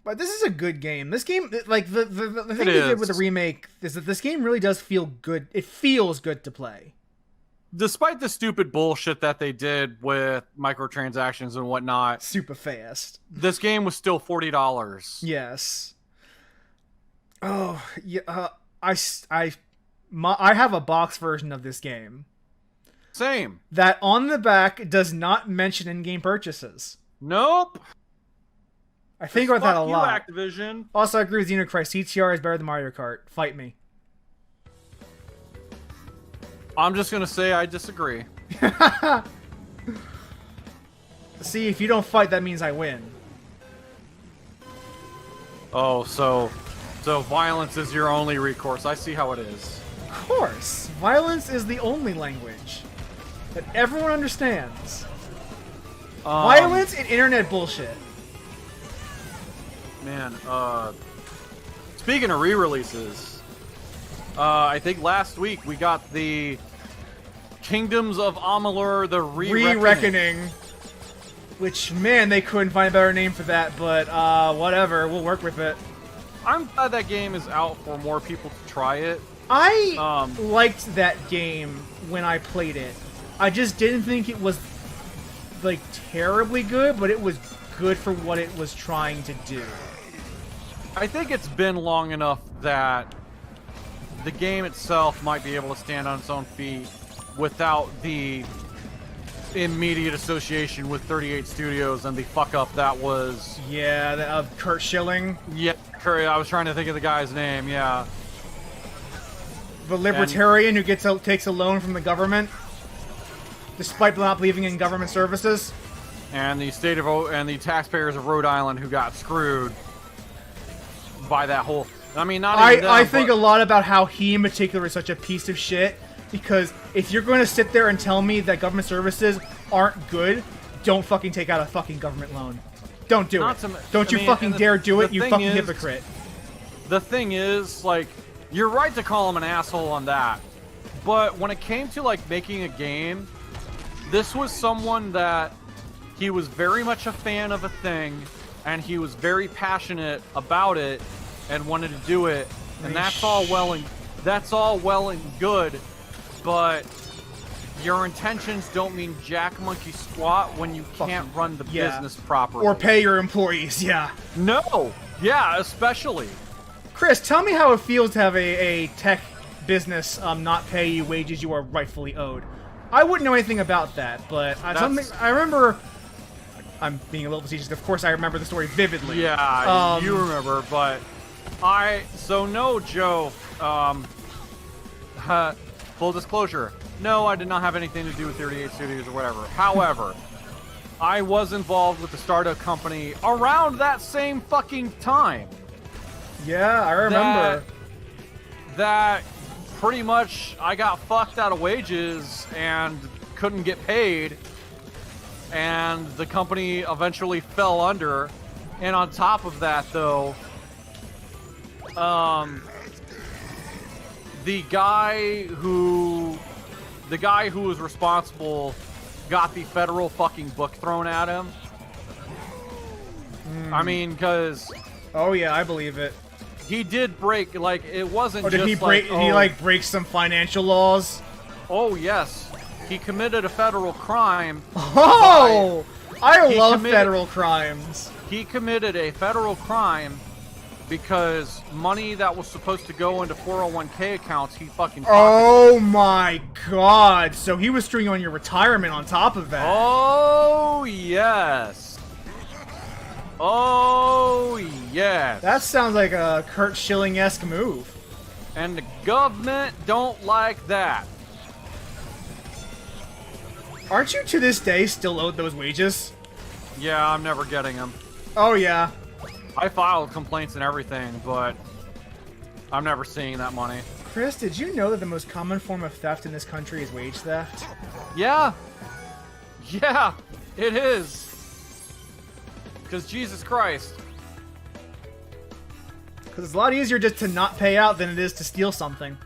But this is a good game. This game, like, the thing they did with the remake is that this game really does feel good. It feels good to play. Despite the stupid bullshit that they did with microtransactions and whatnot. Super fast. This game was still $40. Yes. Oh, yeah. I have a box version of this game. Same. That on the back does not mention in-game purchases. Nope. I think about that a lot. Activision. Also, I agree with Xenochrist. CTR is better than Mario Kart. Fight me. I'm just gonna say I disagree. See, if you don't fight, that means I win. Oh, so violence is your only recourse. I see how it is. Of course. Violence is the only language that everyone understands. Violence and internet bullshit. Man, speaking of re-releases, I think last week we got the Kingdoms of Amalur, the Re-Reckoning. Which, man, they couldn't find a better name for that, but whatever, we'll work with it. I'm glad that game is out for more people to try it. I liked that game when I played it. I just didn't think it was, like, terribly good, but it was good for what it was trying to do. I think it's been long enough that the game itself might be able to stand on its own feet without the immediate association with 38 Studios and the fuck up that was. Yeah, Kurt Schilling. Yeah, I was trying to think of the guy's name. Yeah, the libertarian who takes a loan from the government, despite not believing in government services. And the the taxpayers of Rhode Island who got screwed by that whole. I mean, not even them, I think a lot about how he in particular is such a piece of shit. Because if you're going to sit there and tell me that government services aren't good, don't fucking take out a fucking government loan. Don't do it. Don't you fucking dare do it, you fucking hypocrite. The thing is, like, you're right to call him an asshole on that. But when it came to, like, making a game, this was someone that he was very much a fan of a thing, and he was very passionate about it and wanted to do it. And that's all well and good. But your intentions don't mean jack monkey squat when you can't run the business properly. Or pay your employees, yeah. No! Yeah, especially. Chris, tell me how it feels to have a tech business not pay you wages you are rightfully owed. I wouldn't know anything about that, but I remember... I'm being a little facetious. Of course, I remember the story vividly. Yeah, you remember, but... So no, Joe, full disclosure, no, I did not have anything to do with 38 Studios or whatever. However, I was involved with the startup company around that same fucking time. Yeah, I remember. That pretty much I got fucked out of wages and couldn't get paid. And the company eventually fell under. And on top of that, though, the guy who was responsible got the federal fucking book thrown at him. I mean, because... Oh, yeah, I believe it. He did break, like, it wasn't just he break, like... Did he, like, break some financial laws? Oh, yes. He committed a federal crime. Oh! I love federal crimes. He committed a federal crime because money that was supposed to go into 401k accounts, he fucking pocketed. Oh my god. So he was stringing on your retirement on top of that. Oh, yes. Oh, yes. That sounds like a Kurt Schilling-esque move. And the government don't like that. Aren't you to this day still owed those wages? Yeah, I'm never getting them. Oh, yeah. I filed complaints and everything, but I'm never seeing that money. Chris, did you know that the most common form of theft in this country is wage theft? Yeah. Yeah, it is. Because Jesus Christ. Because it's a lot easier just to not pay out than it is to steal something.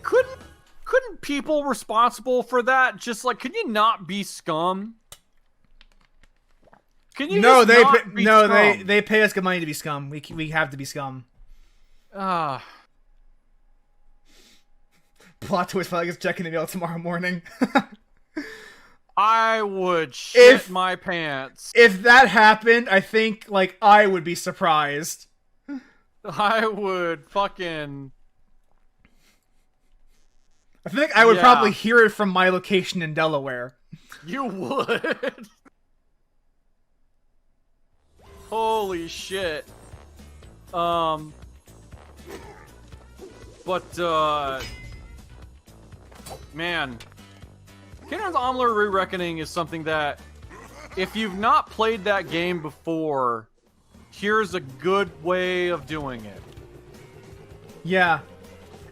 Couldn't people responsible for that just like, could you not be scum? Can you no, just not be scum? they pay us good money to be scum. We have to be scum. Ah. Plot twist, I guess checking the mail tomorrow morning. I would shit my pants. If that happened, I think, like, I would be surprised. I would fucking... I think I would Yeah. probably hear it from my location in Delaware. You would. Holy shit. Man, Kenan's Omelet Re-Reckoning is something that, if you've not played that game before, here's a good way of doing it. Yeah,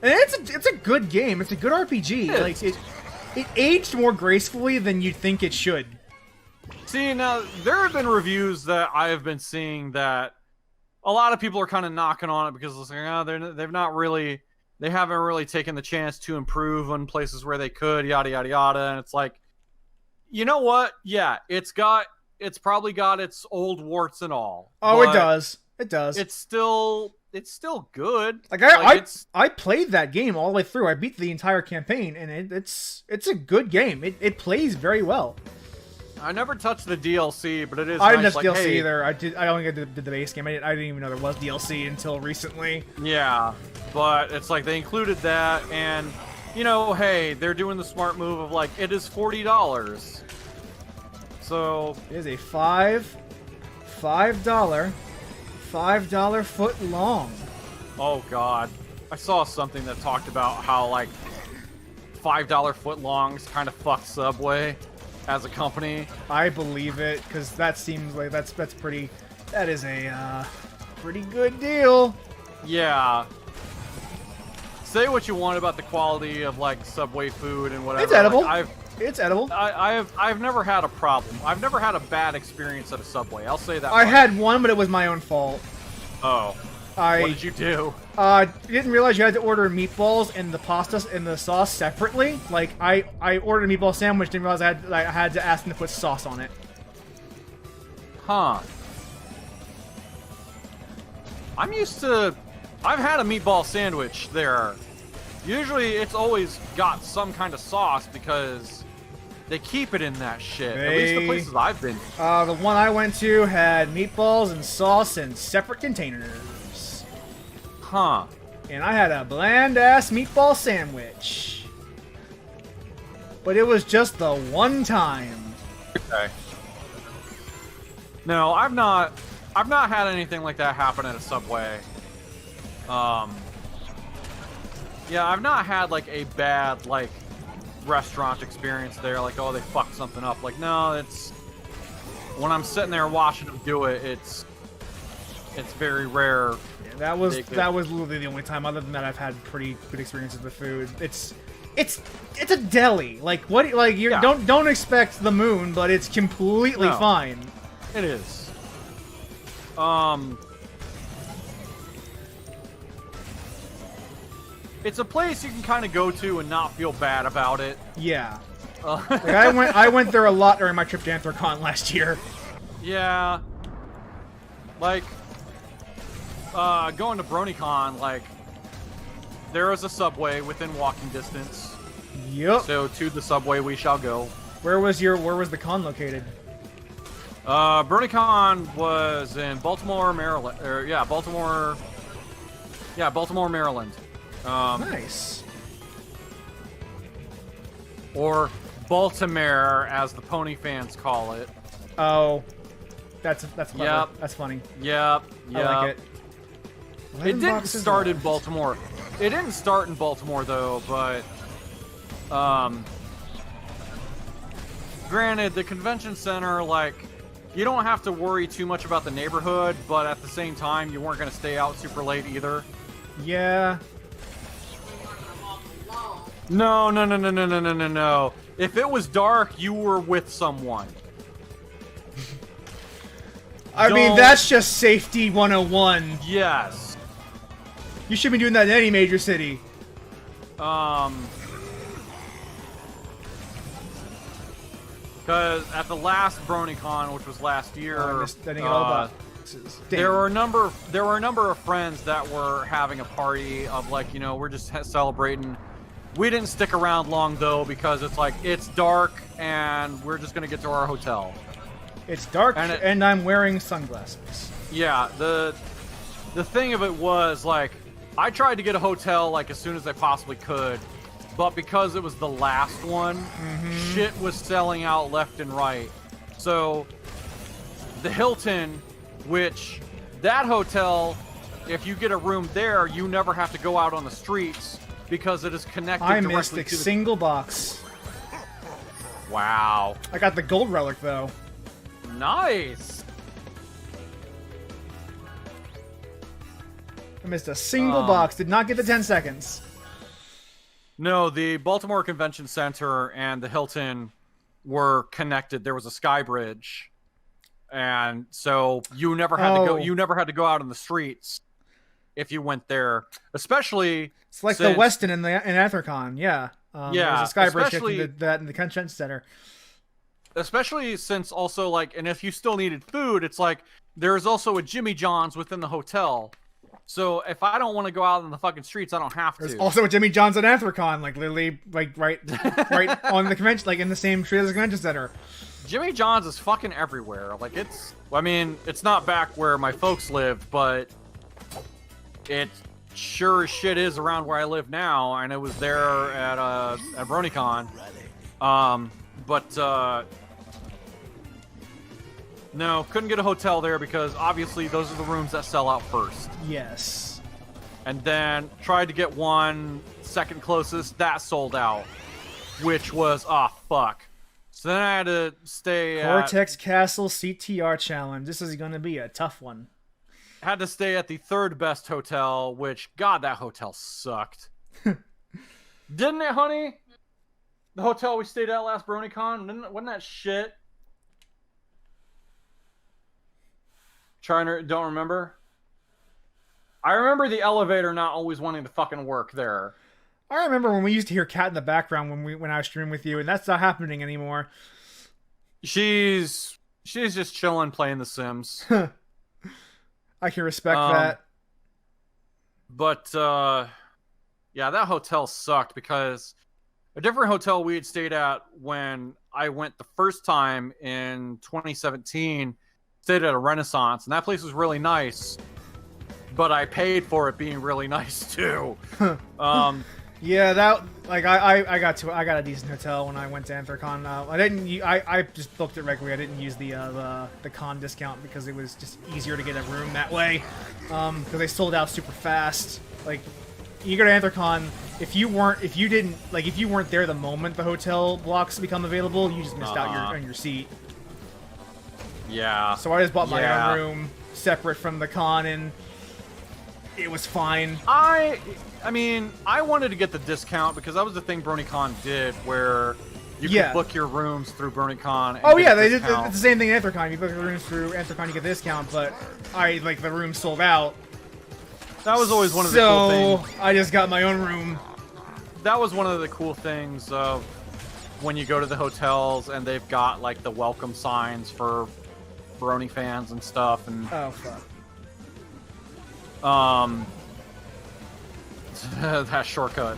and it's a good game. It's a good RPG. It Like it aged more gracefully than you'd think it should. See, now, there have been reviews that I have been seeing that a lot of people are kind of knocking on it because it's like, oh, they haven't really taken the chance to improve on places where they could, yada, yada, yada. And it's like, you know what? Yeah, it's probably got its old warts and all. Oh, it does. It does. It's still good. Like I played that game all the way through. I beat the entire campaign, and it's a good game. It plays very well. I never touched the DLC, but it is. I didn't nice, touch like, DLC hey, either. I only did the base game. I didn't even know there was DLC until recently. Yeah, but it's like they included that, and you know, hey, they're doing the smart move of like it is $40. So it is a $5 foot long. Oh god, I saw something that talked about how like $5 footlongs kind of fucked Subway as a company. I believe it, because that seems like that is a pretty good deal. Yeah. Say what you want about the quality of like Subway food and whatever. It's edible. Like, It's edible. I've never had a problem. I've never had a bad experience at a Subway. I'll say that. I much. had one, but it was my own fault. Oh. What did you do? Didn't realize you had to order meatballs and the pasta and the sauce separately. Like I ordered a meatball sandwich, didn't realize I had to ask them to put sauce on it. Huh. I've had a meatball sandwich there. Usually it's always got some kind of sauce because they keep it in that shit. At least the places I've been. The one I went to had meatballs and sauce in separate containers. Huh. And I had a bland-ass meatball sandwich. But it was just the one time. Okay. No, I've not had anything like that happen at a Subway. Yeah, I've not had like a bad like restaurant experience there. Like, oh, they fucked something up. Like, no, it's when I'm sitting there watching them do it, it's very rare. Yeah, that was literally the only time. Other than that, I've had pretty good experiences with food. It's a deli. Like what? Like you don't expect the moon, but it's completely fine. It is. It's a place you can kind of go to and not feel bad about it. Yeah. Like I went there a lot during my trip to Anthrocon last year. Yeah. Like, going to BronyCon, like, there is a Subway within walking distance. Yep. So to the Subway we shall go. Where was the con located? BronyCon was in Baltimore, Maryland. Baltimore, Maryland. Nice. Or Baltimore, as the pony fans call it. Oh, that's clever. Yep. That's funny. Yep. I like it. It didn't start in Baltimore. It didn't start in Baltimore though, but granted, the convention center, like, you don't have to worry too much about the neighborhood, but at the same time, you weren't going to stay out super late either. Yeah. No. If it was dark, you were with someone. I mean, that's just safety 101. Yes. You should be doing that in any major city. Because at the last BronyCon, which was last year, there were a number of friends that were having a party of, like, you know, we're just celebrating. We didn't stick around long though, because it's like it's dark and we're just gonna get to our hotel. It's dark and I'm wearing sunglasses. Yeah, the thing of it was, like, I tried to get a hotel like as soon as I possibly could, but because it was the last one, shit was selling out left and right. So the Hilton, which that hotel, if you get a room there, you never have to go out on the streets because it is connected I directly missed a to the... single box. Wow. I got the gold relic though. Nice. I missed a single box. Did not get the 10 seconds. No, the Baltimore Convention Center and the Hilton were connected. There was a sky bridge, and so you never had to go. You never had to go out in the streets if you went there. Especially, it's like the Westin in Athercon. Yeah, there's a sky bridge connecting that in the convention center. Especially since also like, and if you still needed food, it's like there's also a Jimmy John's within the hotel. So if I don't want to go out in the fucking streets, I don't have to. There's also a Jimmy John's at Anthrocon, like literally, like right on the convention, like in the same street as the convention center. Jimmy John's is fucking everywhere. Like I mean, it's not back where my folks lived, but it sure as shit is around where I live now, and it was there at BronyCon. No, couldn't get a hotel there because obviously those are the rooms that sell out first. Yes. And then tried to get one second closest, that sold out, which was fuck. So then I had to stay Cortex Castle CTR challenge. This is going to be a tough one. Had to stay at the third best hotel, which God, that hotel sucked. Didn't it, honey? The hotel we stayed at last BronyCon, wasn't that shit? Don't remember? I remember the elevator not always wanting to fucking work there. I remember when we used to hear Cat in the background when I was streaming with you, and that's not happening anymore. She's just chilling playing The Sims. I can respect that. But yeah, that hotel sucked because a different hotel we had stayed at when I went the first time in 2017 stayed at a Renaissance, and that place was really nice, but I paid for it being really nice too. Yeah, that like I got a decent hotel when I went to Anthrocon. I just booked it regularly. I didn't use the con discount because it was just easier to get a room that way. Because they sold out super fast. Like you go to Anthrocon, if you weren't there the moment the hotel blocks become available, you just missed out on your seat. Yeah. So I just bought my own room separate from the con, and it was fine. I mean, I wanted to get the discount because that was the thing BronyCon did, where you could book your rooms through BronyCon. Oh yeah, they did the same thing at Anthrocon. You book your rooms through Anthrocon, you get the discount, but the room sold out. That was always one of the cool things. So I just got my own room. That was one of the cool things of when you go to the hotels and they've got like the welcome signs for Brony fans and stuff, and oh fuck. That shortcut.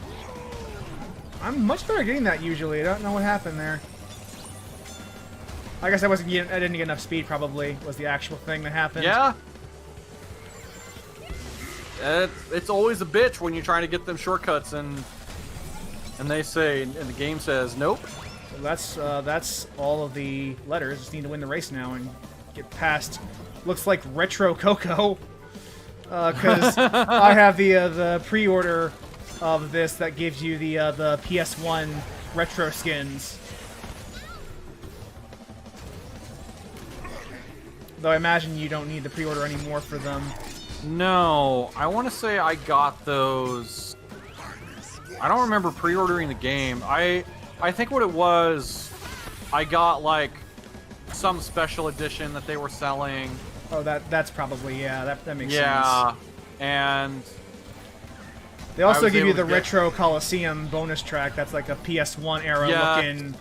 I'm much better getting that usually. I don't know what happened there. I guess I didn't get enough speed. Probably was the actual thing that happened. Yeah. It's always a bitch when you're trying to get them shortcuts and they say, and the game says nope. So that's all of the letters. Just need to win the race now and get past. Looks like Retro Coco. Because I have the pre-order of this that gives you the PS1 retro skins. Though I imagine you don't need the pre-order anymore for them. No, I want to say I got those. I don't remember pre-ordering the game. I think what it was, I got like some special edition that they were selling. Oh, that's probably, yeah, that makes sense. Yeah, and they also give you the Retro Coliseum bonus track. That's like a PS1 era looking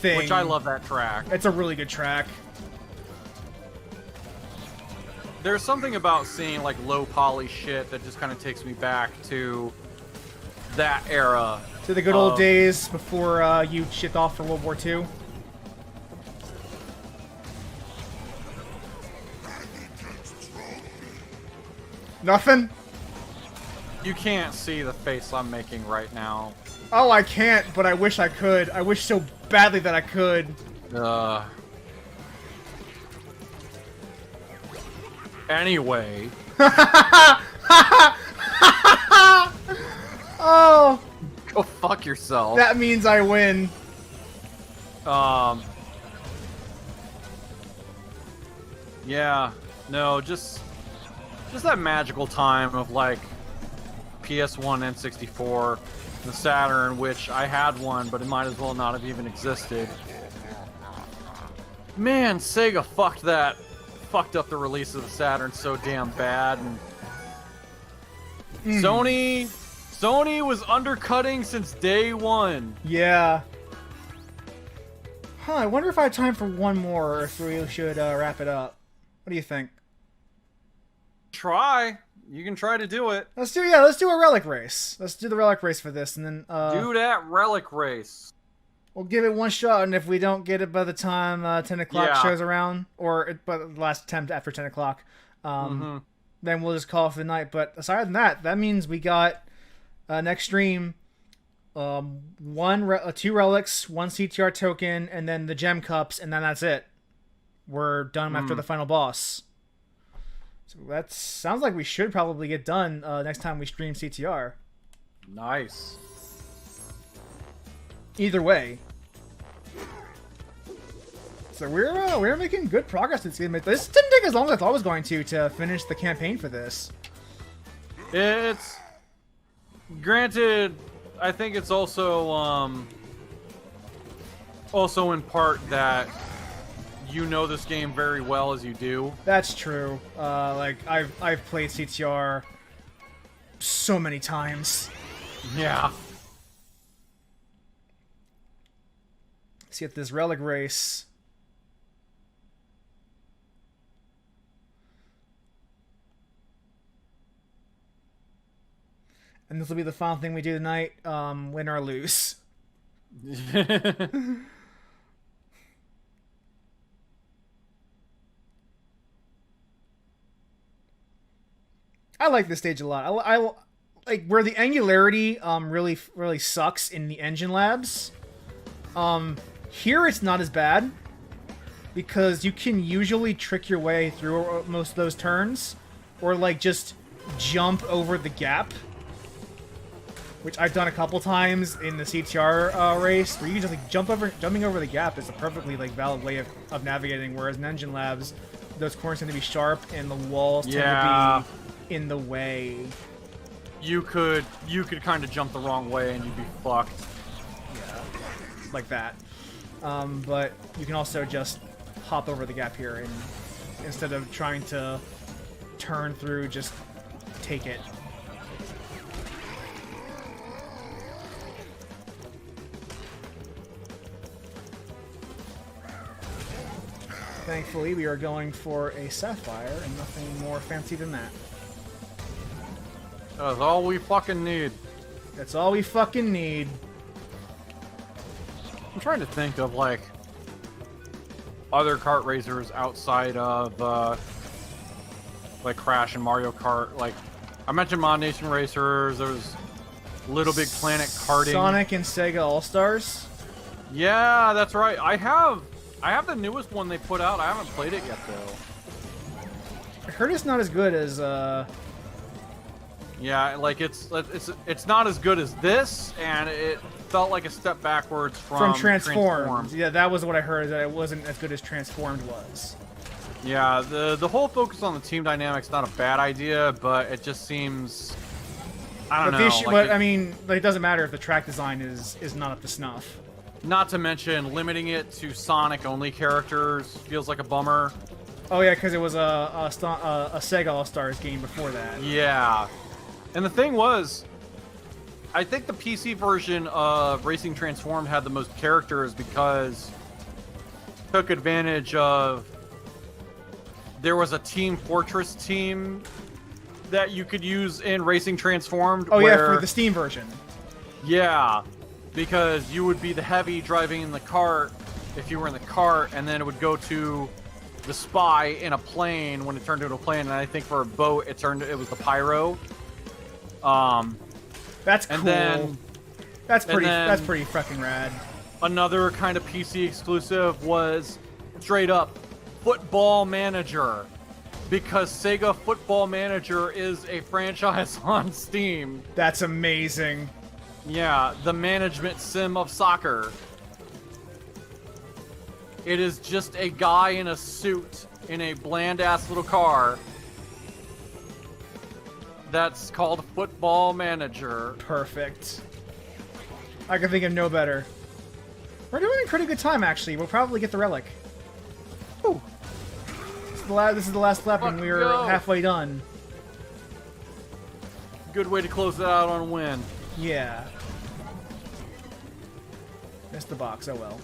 thing. Which I love that track. It's a really good track. There's something about seeing like low poly shit that just kind of takes me back to that era. To the good old days before you shipped off for World War II. Nothing? You can't see the face I'm making right now. Oh, I can't, but I wish I could. I wish so badly that I could. Anyway. Oh! Go fuck yourself. That means I win. Yeah. No, just that magical time of, like, PS1, N64, the Saturn, which I had one, but it might as well not have even existed. Man, Sega fucked up the release of the Saturn so damn bad, and Sony was undercutting since day one. Yeah. Huh, I wonder if I have time for one more, or if we should wrap it up. What do you think? Try. You can try to do it. Let's do a relic race. Let's do the relic race for this, and then do that relic race. We'll give it one shot, and if we don't get it by the time 10 o'clock shows around, or by the last attempt after 10 o'clock, then we'll just call it for the night. But aside from that, that means we got next stream 2 relics, 1 CTR token, and then the gem cups, and then that's it. We're done after the final boss. So that sounds like we should probably get done next time we stream CTR. Nice. Either way. So we're making good progress in this game. This didn't take as long as I thought it was going to finish the campaign for this. It's granted, I think it's also in part that you know this game very well as you do. That's true. Like I've played CTR so many times. Yeah. Let's get this relic race. And this will be the final thing we do tonight, win or lose. I like this stage a lot. I like where the angularity really sucks in the engine labs. Here it's not as bad because you can usually trick your way through most of those turns, or like just jump over the gap, which I've done a couple times in the CTR race, where you can just like jumping over the gap is a perfectly like valid way of navigating. Whereas in engine labs, those corners tend to be sharp and the walls tend to be in the way. You could kind of jump the wrong way and you'd be fucked. Yeah, like that. But you can also just hop over the gap here, and instead of trying to turn through, just take it. Thankfully, we are going for a sapphire and nothing more fancy than that. That's all we fucking need. That's all we fucking need. I'm trying to think of, like, other kart racers outside of, like, Crash and Mario Kart. Like, I mentioned Mod Nation Racers, there was Little Big Planet Karting. Sonic and Sega All-Stars? Yeah, that's right. I have the newest one they put out. I haven't played it yet, though. I heard it's not as good as, Yeah, like, it's not as good as this, and it felt like a step backwards from Transformed. Yeah, that was what I heard, that it wasn't as good as Transformed was. Yeah, the whole focus on the team dynamics not a bad idea, but it just seems, I don't know. But I mean, like, it doesn't matter if the track design is not up to snuff. Not to mention limiting it to Sonic-only characters feels like a bummer. Oh yeah, because it was a Sega All-Stars game before that. Yeah, and the thing was, I think the PC version of Racing Transformed had the most characters because it took advantage of, there was a Team Fortress team that you could use in Racing Transformed. Oh yeah, for the Steam version. Yeah, because you would be the heavy driving in the cart if you were in the cart, and then it would go to the spy in a plane when it turned into a plane, and I think for a boat it was the pyro. That's cool. And then that's pretty then- fucking rad. another kind of PC exclusive was straight up Football Manager, because Sega Football Manager is a franchise on Steam. That's amazing. Yeah, the management sim of soccer. It is just a guy in a suit in a bland-ass little car that's called Football Manager. Perfect. I can think of no better. We're doing a pretty good time, actually. We'll probably get the relic. Ooh. This is the last lap, and we're halfway done. Good way to close it out on a win. Yeah. Missed the box. Oh well.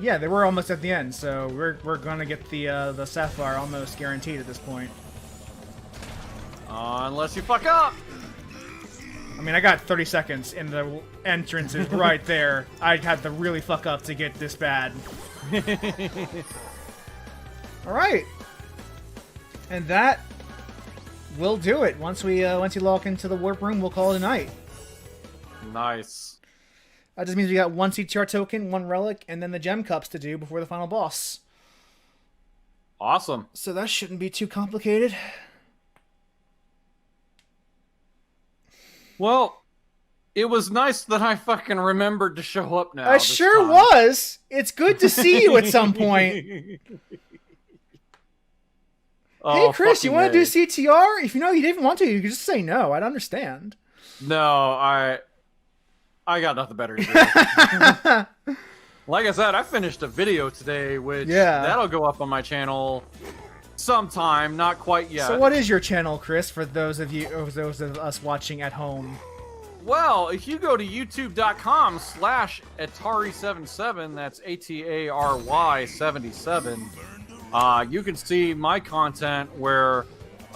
Yeah, they were almost at the end, so we're gonna get the sapphire almost guaranteed at this point. Unless you fuck up. I mean, I got 30 seconds, and the entrance is right there. I had to really fuck up to get this bad. All right, and that will do it. Once you log into the warp room, we'll call it a night. Nice. That just means we got one CTR token, one relic, and then the gem cups to do before the final boss. Awesome. So that shouldn't be too complicated. Well, it was nice that I fucking remembered to show up now. I sure was. It's good to see you at some point. Oh, hey, Chris, you want to do A. CTR? If you know you didn't want to, you could just say no. I'd understand. No, I got nothing better to do. Like I said, I finished a video today, which that'll go up on my channel sometime, not quite yet. So what is your channel, Chris, for those of us watching at home? Well, if you go to youtube.com/Atari77, that's ATARY77, you can see my content where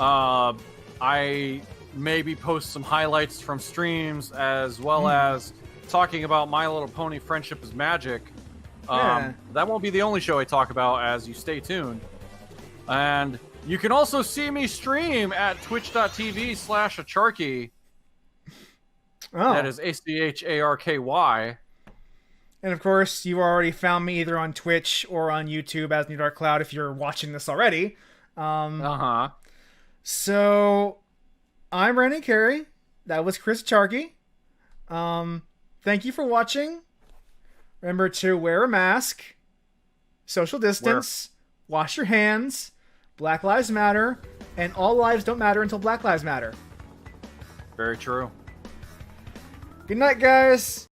I maybe post some highlights from streams, as well as talking about My Little Pony Friendship is Magic. That won't be the only show I talk about, as you stay tuned. And you can also see me stream at twitch.tv/Acharky. Oh. That is ACHARKY. And of course, you've already found me either on Twitch or on YouTube as Newdarkcloud if you're watching this already. So, I'm Randy Carey. That was Chris Acharky. Thank you for watching. Remember to wear a mask, social distance, wash your hands, Black Lives Matter, and all lives don't matter until Black Lives Matter. Very true. Good night, guys.